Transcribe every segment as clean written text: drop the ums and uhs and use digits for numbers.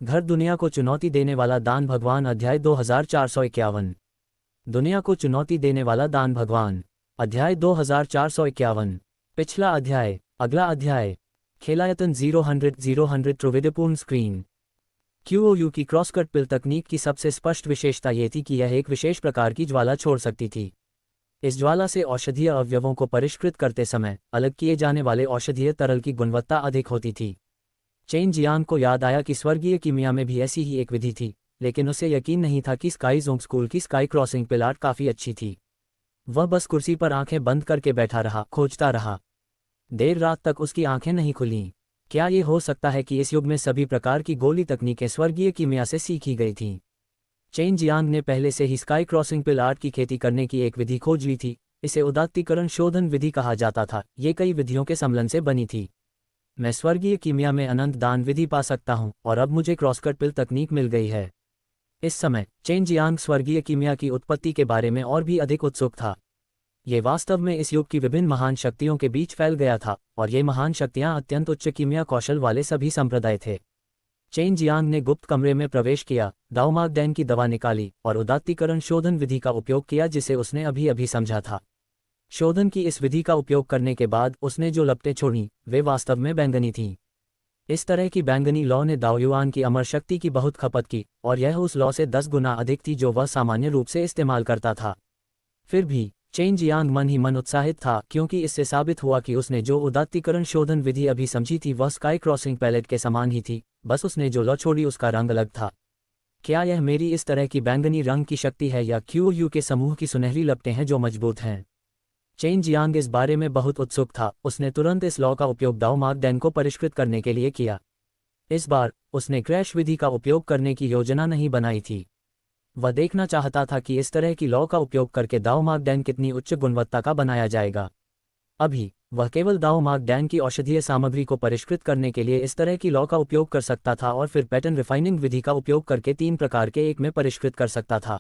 घर दुनिया को चुनौती देने वाला दान भगवान अध्याय 2451। दुनिया को चुनौती देने वाला दान भगवान अध्याय 2451। पिछला अध्याय। अगला अध्याय। खेलायतन 0 त्रुविधपूर्ण स्क्रीन। क्यूओयू की क्रॉसकट पिल तकनीक की सबसे स्पष्ट विशेषता ये थी कि यह एक विशेष प्रकार की ज्वाला छोड़ सकती थी। इस ज्वाला से औषधीय अवयवों को परिष्कृत करते समय अलग किए जाने वाले औषधीय तरल की गुणवत्ता अधिक होती थी। चेन जियांग को याद आया कि स्वर्गीय कीमिया में भी ऐसी ही एक विधि थी, लेकिन उसे यकीन नहीं था कि स्काई जोंग स्कूल की स्काई क्रॉसिंग पिल आर्ट काफ़ी अच्छी थी। वह बस कुर्सी पर आंखें बंद करके बैठा रहा, खोजता रहा। देर रात तक उसकी आंखें नहीं खुलीं। क्या ये हो सकता है कि इस युग में सभी प्रकार की गोली तकनीकें स्वर्गीय कीमिया से सीखी गई थीं? चेन जियांग ने पहले से ही स्काई क्रॉसिंग पिल आर्ट की खेती करने की एक विधि खोज ली थी। इसे उदात्तीकरण शोधन विधि कहा जाता था। ये कई विधियों के सम्मिलन से बनी थी। मैं स्वर्गीय कीमिया में अनंत दान विधि पा सकता हूं, और अब मुझे क्रॉसकट पिल तकनीक मिल गई है। इस समय चेन जियांग स्वर्गीय कीमिया की उत्पत्ति के बारे में और भी अधिक उत्सुक था। ये वास्तव में इस युग की विभिन्न महान शक्तियों के बीच फैल गया था, और ये महान शक्तियां अत्यंत उच्च कीमिया कौशल वाले सभी संप्रदाय थे। चेन जियांग ने गुप्त कमरे में प्रवेश किया, दाओमाग डैन की दवा निकाली और उदात्तीकरण शोधन विधि का उपयोग किया जिसे उसने अभी अभी समझा था। शोधन की इस विधि का उपयोग करने के बाद उसने जो लपटें छोड़ीं वे वास्तव में बैंगनी थीं। इस तरह की बैंगनी लौ ने दाओयुआन की अमर शक्ति की बहुत खपत की, और यह उस लौ से 10 गुना अधिक थी जो वह सामान्य रूप से इस्तेमाल करता था। फिर भी चेन जियांग मन ही मन उत्साहित था, क्योंकि इससे साबित हुआ कि उसने जो उदात्तीकरण शोधन विधि अभी समझी थी वह स्काई क्रॉसिंग पैलेट के समान ही थी, बस उसने जो लौ छोड़ी उसका रंग अलग था। क्या यह मेरी इस तरह की बैंगनी रंग की शक्ति है, या क्यूओयू के समूह की सुनहरी लपटें हैं जो मजबूत हैं? चेन जियांग इस बारे में बहुत उत्सुक था। उसने तुरंत इस लॉ का उपयोग दाओमाग डैन को परिष्कृत करने के लिए किया। इस बार उसने क्रैश विधि का उपयोग करने की योजना नहीं बनाई थी। वह देखना चाहता था कि इस तरह की लॉ का उपयोग करके दाओमाग डैन कितनी उच्च गुणवत्ता का बनाया जाएगा। अभी वह केवल दाओमाग डैन की औषधीय सामग्री को परिष्कृत करने के लिए इस तरह की लॉ का उपयोग कर सकता था, और फिर पैटर्न रिफाइनिंग विधि का उपयोग करके 3 प्रकार के एक में परिष्कृत कर सकता था।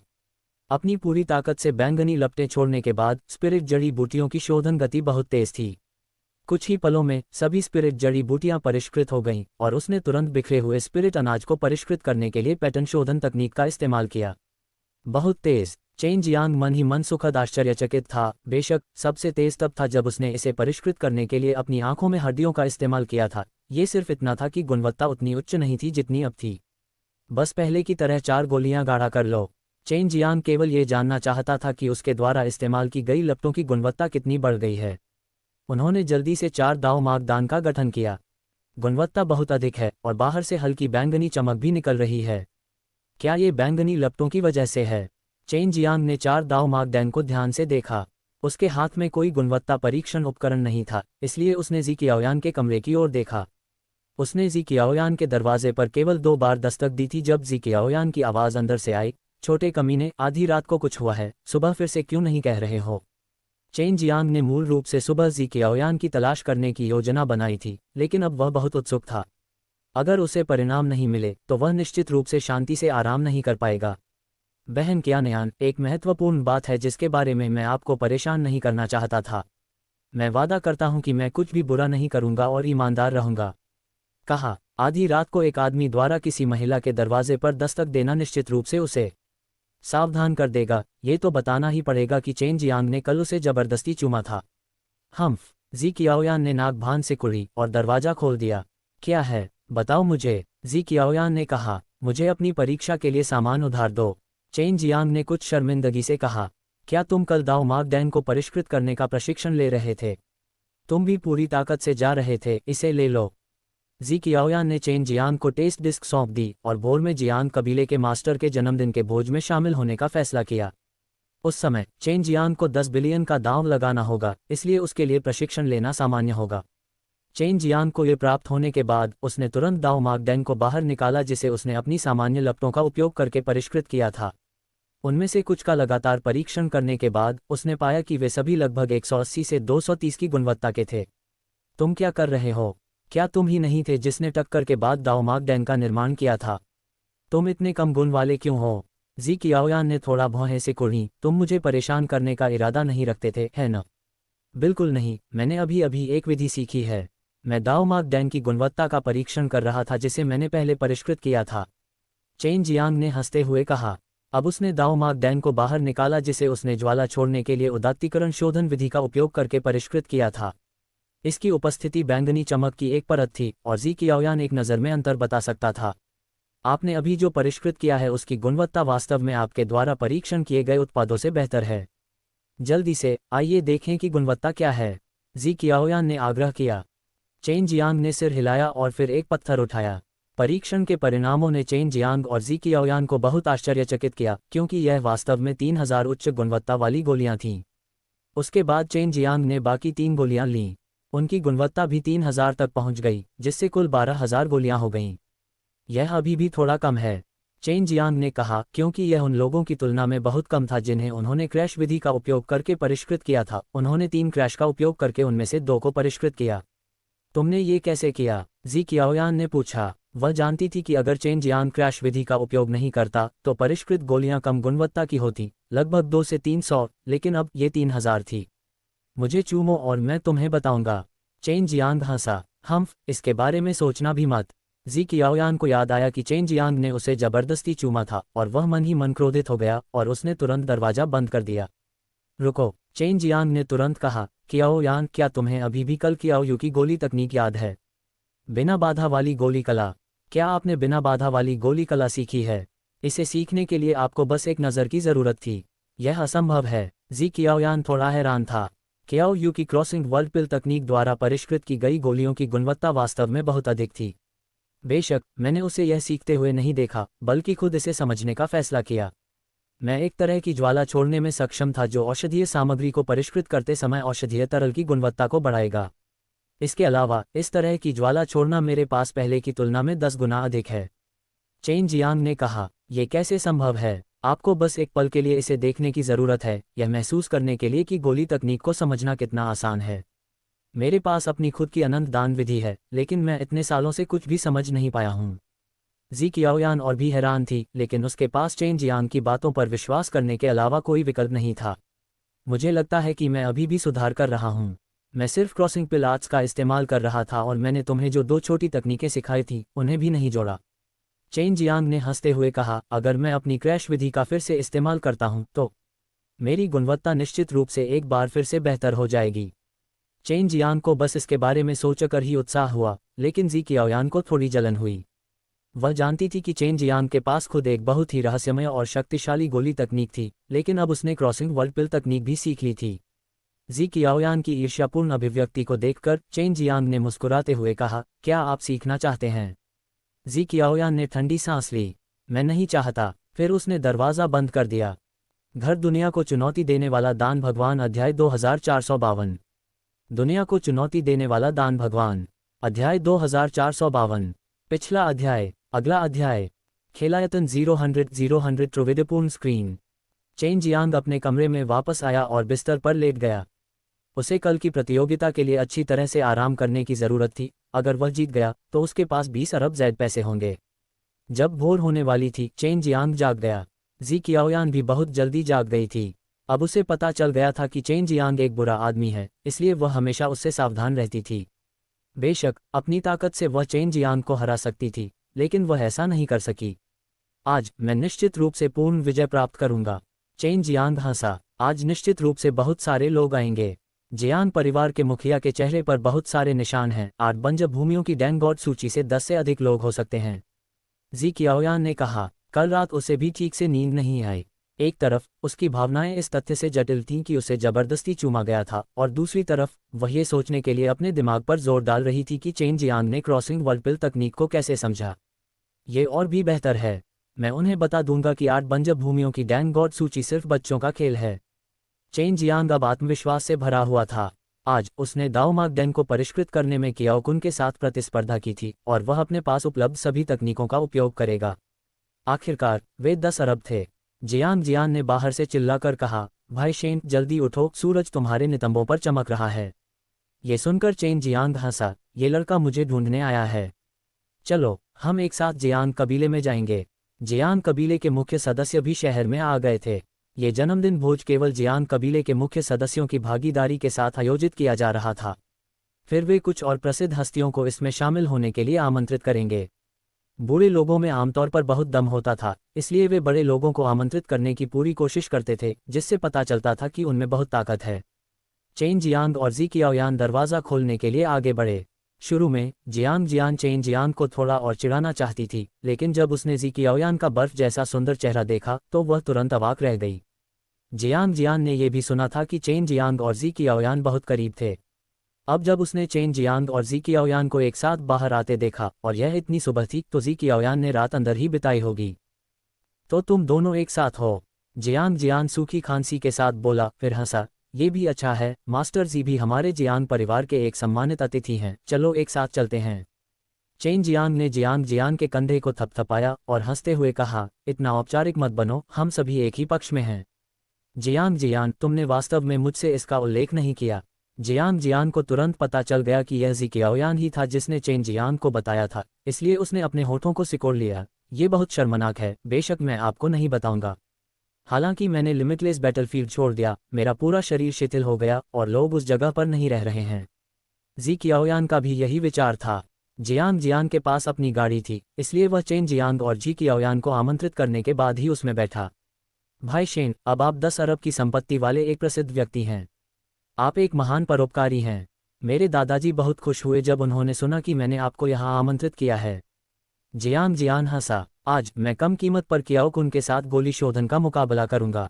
अपनी पूरी ताकत से बैंगनी लपटें छोड़ने के बाद स्पिरिट जड़ी बूटियों की शोधन गति बहुत तेज थी। कुछ ही पलों में सभी स्पिरिट जड़ी बूटियां परिष्कृत हो गईं, और उसने तुरंत बिखरे हुए स्पिरिट अनाज को परिष्कृत करने के लिए पैटर्न शोधन तकनीक का इस्तेमाल किया। बहुत तेज। चेन जियांग मन ही मन सुखद आश्चर्यचकित था। बेशक सबसे तेज तब था जब उसने इसे परिष्कृत करने के लिए अपनी आंखों में हड्डियों का इस्तेमाल किया था। ये सिर्फ इतना था कि गुणवत्ता उतनी उच्च नहीं थी जितनी अब थी। बस पहले की तरह 4 गोलियां गाढ़ा कर लो। चेन जियांग केवल ये जानना चाहता था कि उसके द्वारा इस्तेमाल की गई लपटों की गुणवत्ता कितनी बढ़ गई है। उन्होंने जल्दी से 4 दाओमाग दान का गठन किया। गुणवत्ता बहुत अधिक है, और बाहर से हल्की बैंगनी चमक भी निकल रही है। क्या ये बैंगनी लपटों की वजह से है? चेन जियांग ने 4 दाओमाग डैन को ध्यान से देखा। उसके हाथ में कोई गुणवत्ता परीक्षण उपकरण नहीं था, इसलिए उसने जी कियाओयान के कमरे की ओर देखा। उसने जी कियाओयान के दरवाजे पर केवल 2 बार दस्तक दी थी जब जी कियाओयान की आवाज़ अंदर से आई, छोटे कमीने, आधी रात को कुछ हुआ है, सुबह फिर से क्यों नहीं कह रहे हो? चेन जियांग ने मूल रूप से सुबह जी कियाओयान की तलाश करने की योजना बनाई थी, लेकिन अब वह बहुत उत्सुक था। अगर उसे परिणाम नहीं मिले तो वह निश्चित रूप से शांति से आराम नहीं कर पाएगा। बहन क्यानयान, एक महत्वपूर्ण बात है जिसके बारे में मैं आपको परेशान नहीं करना चाहता था। मैं वादा करता हूं कि मैं कुछ भी बुरा नहीं करूंगा और ईमानदार रहूंगा। कहा। आधी रात को एक आदमी द्वारा किसी महिला के दरवाजे पर दस्तक देना निश्चित रूप से उसे सावधान कर देगा। ये तो बताना ही पड़ेगा कि चेन जियांग ने कल उसे जबरदस्ती चूमा था। हम्फ। जी कियाओयान ने नाक भान से कुड़ी और दरवाजा खोल दिया। क्या है, बताओ मुझे, जी कियाओयान ने कहा। मुझे अपनी परीक्षा के लिए सामान उधार दो। चेन जियांग ने कुछ शर्मिंदगी से कहा। क्या तुम कल दाओमाग डैन को परिष्कृत करने का प्रशिक्षण ले रहे थे? तुम भी पूरी ताकत से जा रहे थे, इसे ले लो। जी कियाओयान ने चेन जियांग को टेस्ट डिस्क सौंप दी, और भोर में जियांग कबीले के मास्टर के जन्मदिन के भोज में शामिल होने का फैसला किया। उस समय चेन जियांग को 10 बिलियन का दांव लगाना होगा, इसलिए उसके लिए प्रशिक्षण लेना सामान्य होगा। चेन जियांग को ये प्राप्त होने के बाद उसने तुरंत दाओमाग डैन को बाहर निकाला, जिसे उसने अपनी सामान्य लपटों का उपयोग करके परिष्कृत किया था। उनमें से कुछ का लगातार परीक्षण करने के बाद उसने पाया कि वे सभी लगभग 180 से 230 की गुणवत्ता के थे। तुम क्या कर रहे हो? क्या तुम ही नहीं थे जिसने टक्कर के बाद दाओमाग डैन का निर्माण किया था? तुम इतने कम गुण वाले क्यों हो? जी कियाओयान ने थोड़ा भौहें से कुड़ी। तुम मुझे परेशान करने का इरादा नहीं रखते थे, है न? बिल्कुल नहीं, मैंने अभी अभी एक विधि सीखी है। मैं दाओ मार्क डैन की गुणवत्ता का परीक्षण कर रहा था जिसे मैंने पहले परिष्कृत किया था। चेन जियांग ने हंसते हुए कहा। अब उसने दाओ मार्क डैन को बाहर निकाला जिसे उसने ज्वाला छोड़ने के लिए उदात्तीकरण शोधन विधि का उपयोग करके परिष्कृत किया था। इसकी उपस्थिति बैंगनी चमक की एक परत थी और जी कियाओयान एक नज़र में अंतर बता सकता था। आपने अभी जो परिष्कृत किया है उसकी गुणवत्ता वास्तव में आपके द्वारा परीक्षण किए गए उत्पादों से बेहतर है। जल्दी से आइए देखें कि गुणवत्ता क्या है, जी कियाओयान ने आग्रह किया। चेन जियांग ने सिर हिलाया और फिर एक पत्थर उठाया। परीक्षण के परिणामों ने चेन जियांग और जी कियाओयान को बहुत आश्चर्यचकित किया क्योंकि यह वास्तव में 3000 उच्च गुणवत्ता वाली गोलियां थीं। उसके बाद चेन जियांग ने बाकी 3 गोलियां लीं। उनकी गुणवत्ता भी 3000 तक पहुंच गई जिससे कुल 12000 गोलियां हो गईं। यह अभी भी थोड़ा कम है, चेन जियांग ने कहा, क्योंकि यह उन लोगों की तुलना में बहुत कम था जिन्हें उन्होंने क्रैश विधि का उपयोग करके परिष्कृत किया था। उन्होंने 3 क्रैश का उपयोग करके उनमें से 2 को परिष्कृत किया। तुमने ये कैसे किया? जी कियाओयान ने पूछा। वह जानती थी कि अगर चेन जियांग क्रैश विधि का उपयोग नहीं करता तो परिष्कृत गोलियां कम गुणवत्ता की होती, लगभग 2 से 300, लेकिन अब ये 3000 थी। मुझे चूमो और मैं तुम्हें बताऊंगा। चेन जियांग हंसा। इसके बारे में सोचना भी मत। जी कियाओयान को याद आया कि चेन जियांग ने उसे जबरदस्ती चूमा था और वह मन ही मन क्रोधित हो गया और उसने तुरंत दरवाजा बंद कर दिया। रुको, चेन जियांग ने तुरंत कहा। कियाओयान, क्या तुम्हें अभी भी कल कियाओयू की गोली तकनीक याद है? बिना बाधा वाली गोली कला। क्या आपने बिना बाधा वाली गोली कला सीखी है? इसे सीखने के लिए आपको बस एक नज़र की ज़रूरत थी। यह असंभव है। जी कियाओयान थोड़ा हैरान था। कियाओयू की क्रॉसिंग वर्ल्ड पिल तकनीक द्वारा परिष्कृत की गई गोलियों की गुणवत्ता वास्तव में बहुत अधिक थी। बेशक मैंने उसे यह सीखते हुए नहीं देखा, बल्कि खुद इसे समझने का फैसला किया। मैं एक तरह की ज्वाला छोड़ने में सक्षम था जो औषधीय सामग्री को परिष्कृत करते समय औषधीय तरल की गुणवत्ता को बढ़ाएगा। इसके अलावा इस तरह की ज्वाला छोड़ना मेरे पास पहले की तुलना में 10 गुना अधिक है। चेन जियांग ने कहा, यह कैसे संभव है? आपको बस एक पल के लिए इसे देखने की ज़रूरत है, यह महसूस करने के लिए कि गोली तकनीक को समझना कितना आसान है। मेरे पास अपनी खुद की अनंत दान विधि है, लेकिन मैं इतने सालों से कुछ भी समझ नहीं पाया हूँ। जी कियाओयान और भी हैरान थी, लेकिन उसके पास चेन जियांग की बातों पर विश्वास करने के अलावा कोई विकल्प नहीं था। मुझे लगता है कि मैं अभी भी सुधार कर रहा हूँ। मैं सिर्फ क्रॉसिंग पिल आर्ट्स का इस्तेमाल कर रहा था और मैंने तुम्हें जो 2 छोटी तकनीकें सिखाई थी उन्हें भी नहीं जोड़ा। चेन जियांग ने हंसते हुए कहा, अगर मैं अपनी क्रैश विधि का फिर से इस्तेमाल करता हूँ तो मेरी गुणवत्ता निश्चित रूप से एक बार फिर से बेहतर हो जाएगी। चेन जियांग को बस इसके बारे में सोचकर ही उत्साह हुआ, लेकिन जी कियाओयान को थोड़ी जलन हुई। वह जानती थी कि चेन जियांग के पास खुद एक बहुत ही रहस्यमय और शक्तिशाली गोली तकनीक थी, लेकिन अब उसने क्रॉसिंग वर्ल्ड पिल तकनीक भी सीख ली थी। जी कियाओयान की ईर्ष्यापूर्ण अभिव्यक्ति को देखकर चेन जियांग ने मुस्कुराते हुए कहा, क्या आप सीखना चाहते हैं? जी कियाओयान ने ठंडी सांस ली। मैं नहीं चाहता। फिर उसने दरवाज़ा बंद कर दिया। घर दुनिया को चुनौती देने वाला दान भगवान अध्याय 2452। दुनिया को चुनौती देने वाला दान भगवान अध्याय 2452। पिछला अध्याय। अगला अध्याय। खेलायतन 000 त्रिविधपूर्ण स्क्रीन। चेन जियांग अपने कमरे में वापस आया और बिस्तर पर लेट गया। उसे कल की प्रतियोगिता के लिए अच्छी तरह से आराम करने की ज़रूरत थी। अगर वह जीत गया तो उसके पास 20 अरब ज़ैद पैसे होंगे। जब भोर होने वाली थी, चेन जियांग जाग गया। जी कियाओयान भी बहुत जल्दी जाग गई थी। अब उसे पता चल गया था कि चेन जियांग एक बुरा आदमी है, इसलिए वह हमेशा उससे सावधान रहती थी। बेशक अपनी ताकत से वह चेन जियांग को हरा सकती थी, लेकिन वह ऐसा नहीं कर सकी। आज मैं निश्चित रूप से पूर्ण विजय प्राप्त करूंगा। चेन जियांग हंसा। आज निश्चित रूप से बहुत सारे लोग आएंगे। जियांग परिवार के मुखिया के चेहरे पर बहुत सारे निशान हैं। 8 बंजर भूमियों की डैंगॉड सूची से 10 से अधिक लोग हो सकते हैं। जी कियाओयान ने कहा। कल रात उसे भी ठीक से नींद नहीं आई। एक तरफ उसकी भावनाएं इस तथ्य से जटिल थीं कि उसे जबरदस्ती चूमा गया था, और दूसरी तरफ वह ये सोचने के लिए अपने दिमाग पर जोर डाल रही थी कि चेन जियांग ने क्रॉसिंग वर्ल्ड पिल तकनीक को कैसे समझा। ये और भी बेहतर है। मैं उन्हें बता दूंगा कि 8 बंजर भूमियों की डैंगॉड सूची सिर्फ बच्चों का खेल है। चेन जियांग अब आत्मविश्वास से भरा हुआ था। आज उसने दाओ मार्क डैन को परिष्कृत करने में कियाओकुन के साथ प्रतिस्पर्धा की थी, और वह अपने पास उपलब्ध सभी तकनीकों का उपयोग करेगा। आखिरकार वे 10 अरब थे। जियान ने बाहर से चिल्लाकर कहा, भाई शेन, जल्दी उठो, सूरज तुम्हारे नितंबों पर चमक रहा है। ये सुनकर चेन जियांग हंसा। ये लड़का मुझे ढूंढने आया है। चलो हम एक साथ जियांग कबीले में जाएंगे। जियांग कबीले के मुख्य सदस्य भी शहर में आ गए थे। ये जन्मदिन भोज केवल जियांग कबीले के मुख्य सदस्यों की भागीदारी के साथ आयोजित किया जा रहा था। फिर वे कुछ और प्रसिद्ध हस्तियों को इसमें शामिल होने के लिए आमंत्रित करेंगे। बूढ़े लोगों में आमतौर पर बहुत दम होता था, इसलिए वे बड़े लोगों को आमंत्रित करने की पूरी कोशिश करते थे, जिससे पता चलता था कि उनमें बहुत ताकत है। चेन जियांग और जी कियाओयान दरवाज़ा खोलने के लिए आगे बढ़े। शुरू में जियांग जियान चेन जियांग को थोड़ा और चिढ़ाना चाहती थी, लेकिन जब उसने जी कियाओयान का बर्फ जैसा सुंदर चेहरा देखा तो वह तुरंत अवाक रह गई। जियांग जियान ने यह भी सुना था कि चेन जियांग और जी कियाओयान बहुत करीब थे। अब जब उसने चेन जियांग और जी कियाओयान को एक साथ बाहर आते देखा और यह इतनी सुबह थी तो जी कियाओयान ने रात अंदर ही बिताई होगी। तो तुम दोनों एक साथ हो? जियांग जियान सूखी खांसी के साथ बोला, फिर हंसा। ये भी अच्छा है, मास्टर जी भी हमारे जियांग परिवार के एक सम्मानित अतिथि हैं, चलो एक साथ चलते हैं। चेन जियांग ने जियांग जियान के कंधे को थपथपाया और हंसते हुए कहा, इतना औपचारिक मत बनो, हम सभी एक ही पक्ष में हैं। जियांग जियान, तुमने वास्तव में मुझसे इसका उल्लेख नहीं किया। जियांग जियान को तुरंत पता चल गया कि यह जी कियाओयान ही था जिसने चेन जियांग को बताया था, इसलिए उसने अपने होठों को सिकोड़ लिया। ये बहुत शर्मनाक है, बेशक मैं आपको नहीं बताऊंगा। हालांकि मैंने लिमिटलेस बैटलफील्ड छोड़ दिया, मेरा पूरा शरीर शिथिल हो गया और लोग उस जगह पर नहीं रह रहे हैं। जी कियाओयान का भी यही विचार था। जियांग जियान के पास अपनी गाड़ी थी, इसलिए वह चेन जियांग और जी कियाओयान को आमंत्रित करने के बाद ही उसमें बैठा। भाई शेन, अब आप 10 अरब की संपत्ति वाले एक प्रसिद्ध व्यक्ति हैं। आप एक महान परोपकारी हैं। मेरे दादाजी बहुत खुश हुए जब उन्होंने सुना कि मैंने आपको यहाँ आमंत्रित किया है। जियांग जियान हंसा, आज मैं कम कीमत पर कियाओ कुन के साथ गोली शोधन का मुकाबला करूंगा।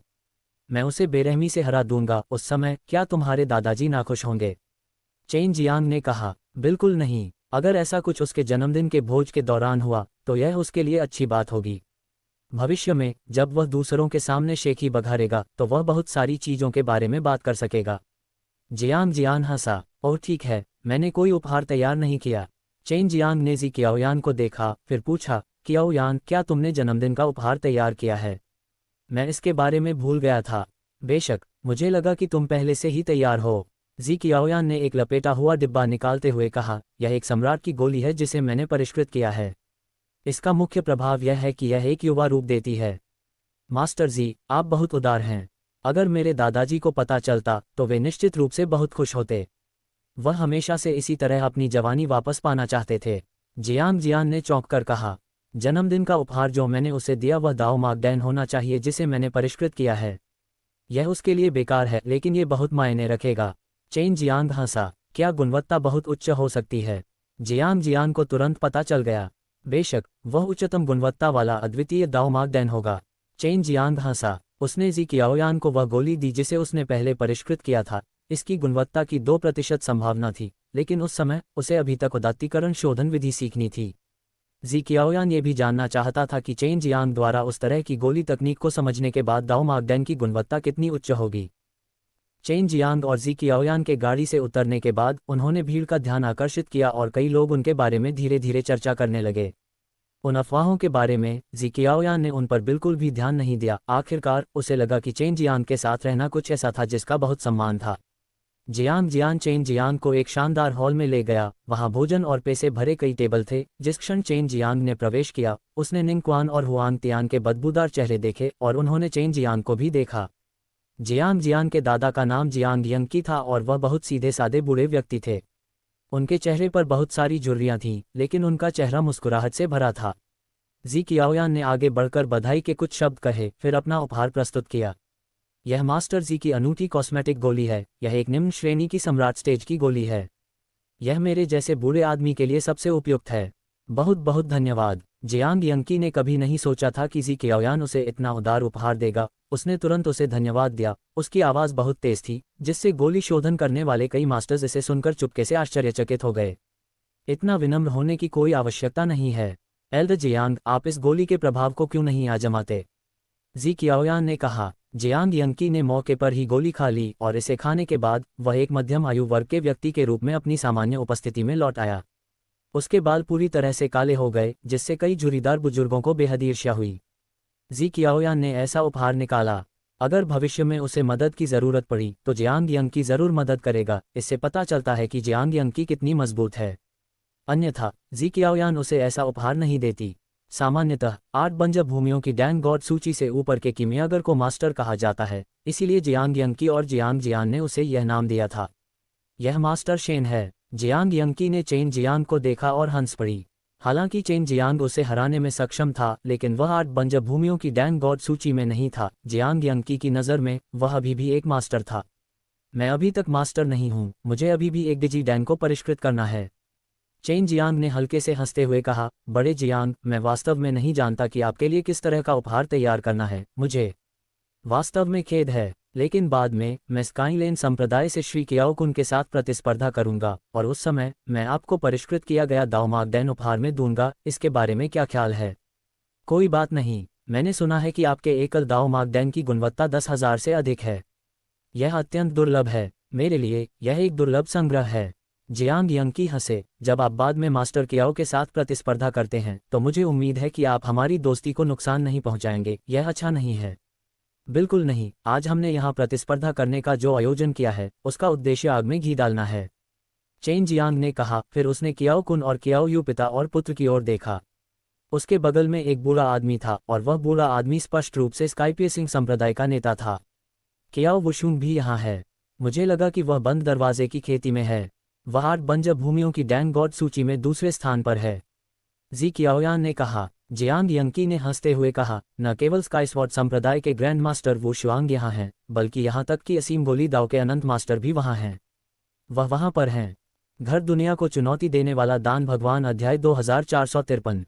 मैं उसे बेरहमी से हरा दूंगा। उस समय क्या तुम्हारे दादाजी नाखुश होंगे? चेन जियांग ने कहा, बिल्कुल नहीं। अगर ऐसा कुछ उसके जन्मदिन के भोज के दौरान हुआ तो यह उसके लिए अच्छी बात होगी। भविष्य में जब वह दूसरों के सामने शेखी बघारेगा तो वह बहुत सारी चीज़ों के बारे में बात कर सकेगा। जियांग जियान हंसा, और ठीक है, मैंने कोई उपहार तैयार नहीं किया। चेन जियांग ने जी कियाओयान को देखा, फिर पूछा, कियाओयान, क्या तुमने जन्मदिन का उपहार तैयार किया है? मैं इसके बारे में भूल गया था। बेशक, मुझे लगा कि तुम पहले से ही तैयार हो। जी कियाओयान ने एक लपेटा हुआ डिब्बा निकालते हुए कहा, यह एक सम्राट की गोली है जिसे मैंने परिष्कृत किया है। इसका मुख्य प्रभाव यह है कि यह एक युवा रूप देती है। मास्टर जी, आप बहुत उदार हैं। अगर मेरे दादाजी को पता चलता तो वे निश्चित रूप से बहुत खुश होते। वह हमेशा से इसी तरह अपनी जवानी वापस पाना चाहते थे। जियांग जियान ने चौंक कर कहा, जन्मदिन का उपहार जो मैंने उसे दिया वह दाओ मार्कडैन होना चाहिए जिसे मैंने परिष्कृत किया है। यह उसके लिए बेकार है, लेकिन ये बहुत मायने रखेगा। चेन जियांग हंसा, क्या गुणवत्ता बहुत उच्च हो सकती है? जियांग जियान को तुरंत पता चल गया। बेशक, वह उच्चतम गुणवत्ता वाला अद्वितीय दाओ मार्कडैन होगा। चेन जियांग हंसा। उसने जी कियाओयान को वह गोली दी जिसे उसने पहले परिष्कृत किया था। इसकी गुणवत्ता की 2% संभावना थी, लेकिन उस समय उसे अभी तक उदात्तीकरण शोधन विधि सीखनी थी। जी कियाओयान ये भी जानना चाहता था कि चेन जियांग द्वारा उस तरह की गोली तकनीक को समझने के बाद दाओ मार्कडैन की गुणवत्ता कितनी उच्च होगी। चेन जियांग और जी कियाओयान के गाड़ी से उतरने के बाद उन्होंने भीड़ का ध्यान आकर्षित किया और कई लोग उनके बारे में धीरे धीरे चर्चा करने लगे। उन अफवाहों के बारे में जी कियाओयान ने उन पर बिल्कुल भी ध्यान नहीं दिया। आखिरकार उसे लगा कि चेन जियांग के साथ रहना कुछ ऐसा था जिसका बहुत सम्मान था। जियांग जियान चेन जियांग को एक शानदार हॉल में ले गया। वहां भोजन और पेय से भरे कई टेबल थे। जिस क्षण चेन जियांग ने प्रवेश किया, उसने निंग क्वान और हुआंग तियान के बदबूदार चेहरे देखे और उन्होंने चेन जियांग को भी देखा। जियांग जियान के दादा का नाम जियांग यंकी था और वह बहुत सीधे सादे बूढ़े व्यक्ति थे। उनके चेहरे पर बहुत सारी झुर्रियां थीं, लेकिन उनका चेहरा मुस्कुराहट से भरा था। जी कियाओयान ने आगे बढ़कर बधाई के कुछ शब्द कहे, फिर अपना उपहार प्रस्तुत किया। यह मास्टर जी की अनूठी कॉस्मेटिक गोली है। यह एक निम्न श्रेणी की सम्राट स्टेज की गोली है। यह मेरे जैसे बूढ़े आदमी के लिए सबसे उपयुक्त है। बहुत बहुत धन्यवाद। जियांग यंकी ने कभी नहीं सोचा था कि जी कियाओयान उसे इतना उदार उपहार देगा। उसने तुरंत उसे धन्यवाद दिया। उसकी आवाज़ बहुत तेज थी, जिससे गोली शोधन करने वाले कई मास्टर्स इसे सुनकर चुपके से आश्चर्यचकित हो गए। इतना विनम्र होने की कोई आवश्यकता नहीं है। एल्डर जियांग, आप इस गोली के प्रभाव को क्यों नहीं आजमाते? जी कियाओयान ने कहा। जियांग यंकी ने मौके पर ही गोली खा ली और इसे खाने के बाद वह एक मध्यम आयु वर्ग के व्यक्ति के रूप में अपनी सामान्य उपस्थिति में लौट आया। उसके बाल पूरी तरह से काले हो गए, जिससे कई झुर्रीदार बुजुर्गों को बेहद ईर्ष्या हुई। जी कियाओयान ने ऐसा उपहार निकाला। अगर भविष्य में उसे मदद की ज़रूरत पड़ी तो जियांग यंकी ज़रूर मदद करेगा। इससे पता चलता है कि जियांग यंकी कितनी मजबूत है। अन्यथा जी कियाओयान उसे ऐसा उपहार नहीं देती। सामान्यतः 8 बंजर भूमियों की डैंग गॉड सूची से ऊपर के कीमियागर को मास्टर कहा जाता है, इसीलिए जियांग यंकी और जियांग जियान ने उसे यह नाम दिया था। यह मास्टर शेन है। जियांग यंकी ने चेन जियांग को देखा और हंस पड़ी। हालांकि चेन जियांग उसे हराने में सक्षम था, लेकिन वह 8 बंजर भूमियों की डैंग गॉड सूची में नहीं था। जियांग यंकी की नज़र में वह अभी भी एक मास्टर था। मैं अभी तक मास्टर नहीं हूँ, मुझे अभी भी एक डिजी डैंग को परिष्कृत करना है। चेन जियांग ने हल्के से हंसते हुए कहा, बड़े जियांग, मैं वास्तव में नहीं जानता कि आपके लिए किस तरह का उपहार तैयार करना है। मुझे वास्तव में खेद है, लेकिन बाद में मैं स्काईलेन संप्रदाय से श्री कियाओकुन के साथ प्रतिस्पर्धा करूंगा और उस समय मैं आपको परिष्कृत किया गया दाओमागदैन उपहार में दूंगा। इसके बारे में क्या ख्याल है? कोई बात नहीं, मैंने सुना है कि आपके एकल दाओमागदैन की गुणवत्ता 10,000 से अधिक है। यह अत्यंत दुर्लभ है। मेरे लिए यह एक दुर्लभ संग्रह है। जियांग यंकी हंसे, जब आप बाद में मास्टर कियाओ के साथ प्रतिस्पर्धा करते हैं तो मुझे उम्मीद है कि आप हमारी दोस्ती को नुकसान नहीं पहुंचाएंगे। यह अच्छा नहीं है। बिल्कुल नहीं, आज हमने यहाँ प्रतिस्पर्धा करने का जो आयोजन किया है उसका उद्देश्य आग में घी डालना है, चेन जियांग ने कहा। फिर उसने कियाओ कुन और कियाओ यू पिता और पुत्र की ओर देखा। उसके बगल में एक बूढ़ा आदमी था और वह बूढ़ा आदमी स्पष्ट रूप से स्काईपियसिंग संप्रदाय का नेता था। कियाओ वुशुंग भी यहाँ है। मुझे लगा कि वह बंद दरवाजे की खेती में है। वह 8 बंजर भूमियों की डैंग गॉड सूची में दूसरे स्थान पर है, जी कियाओयान ने कहा। जियांग यंकी ने हंसते हुए कहा, न केवल स्काईस्वॉर्ड संप्रदाय के ग्रैंड मास्टर वो शुआंग यहाँ हैं, बल्कि यहाँ तक कि असीम गोली दाव के अनंत मास्टर भी वहाँ हैं। वह वहाँ पर हैं। घर दुनिया को चुनौती देने वाला दान भगवान अध्याय 2453।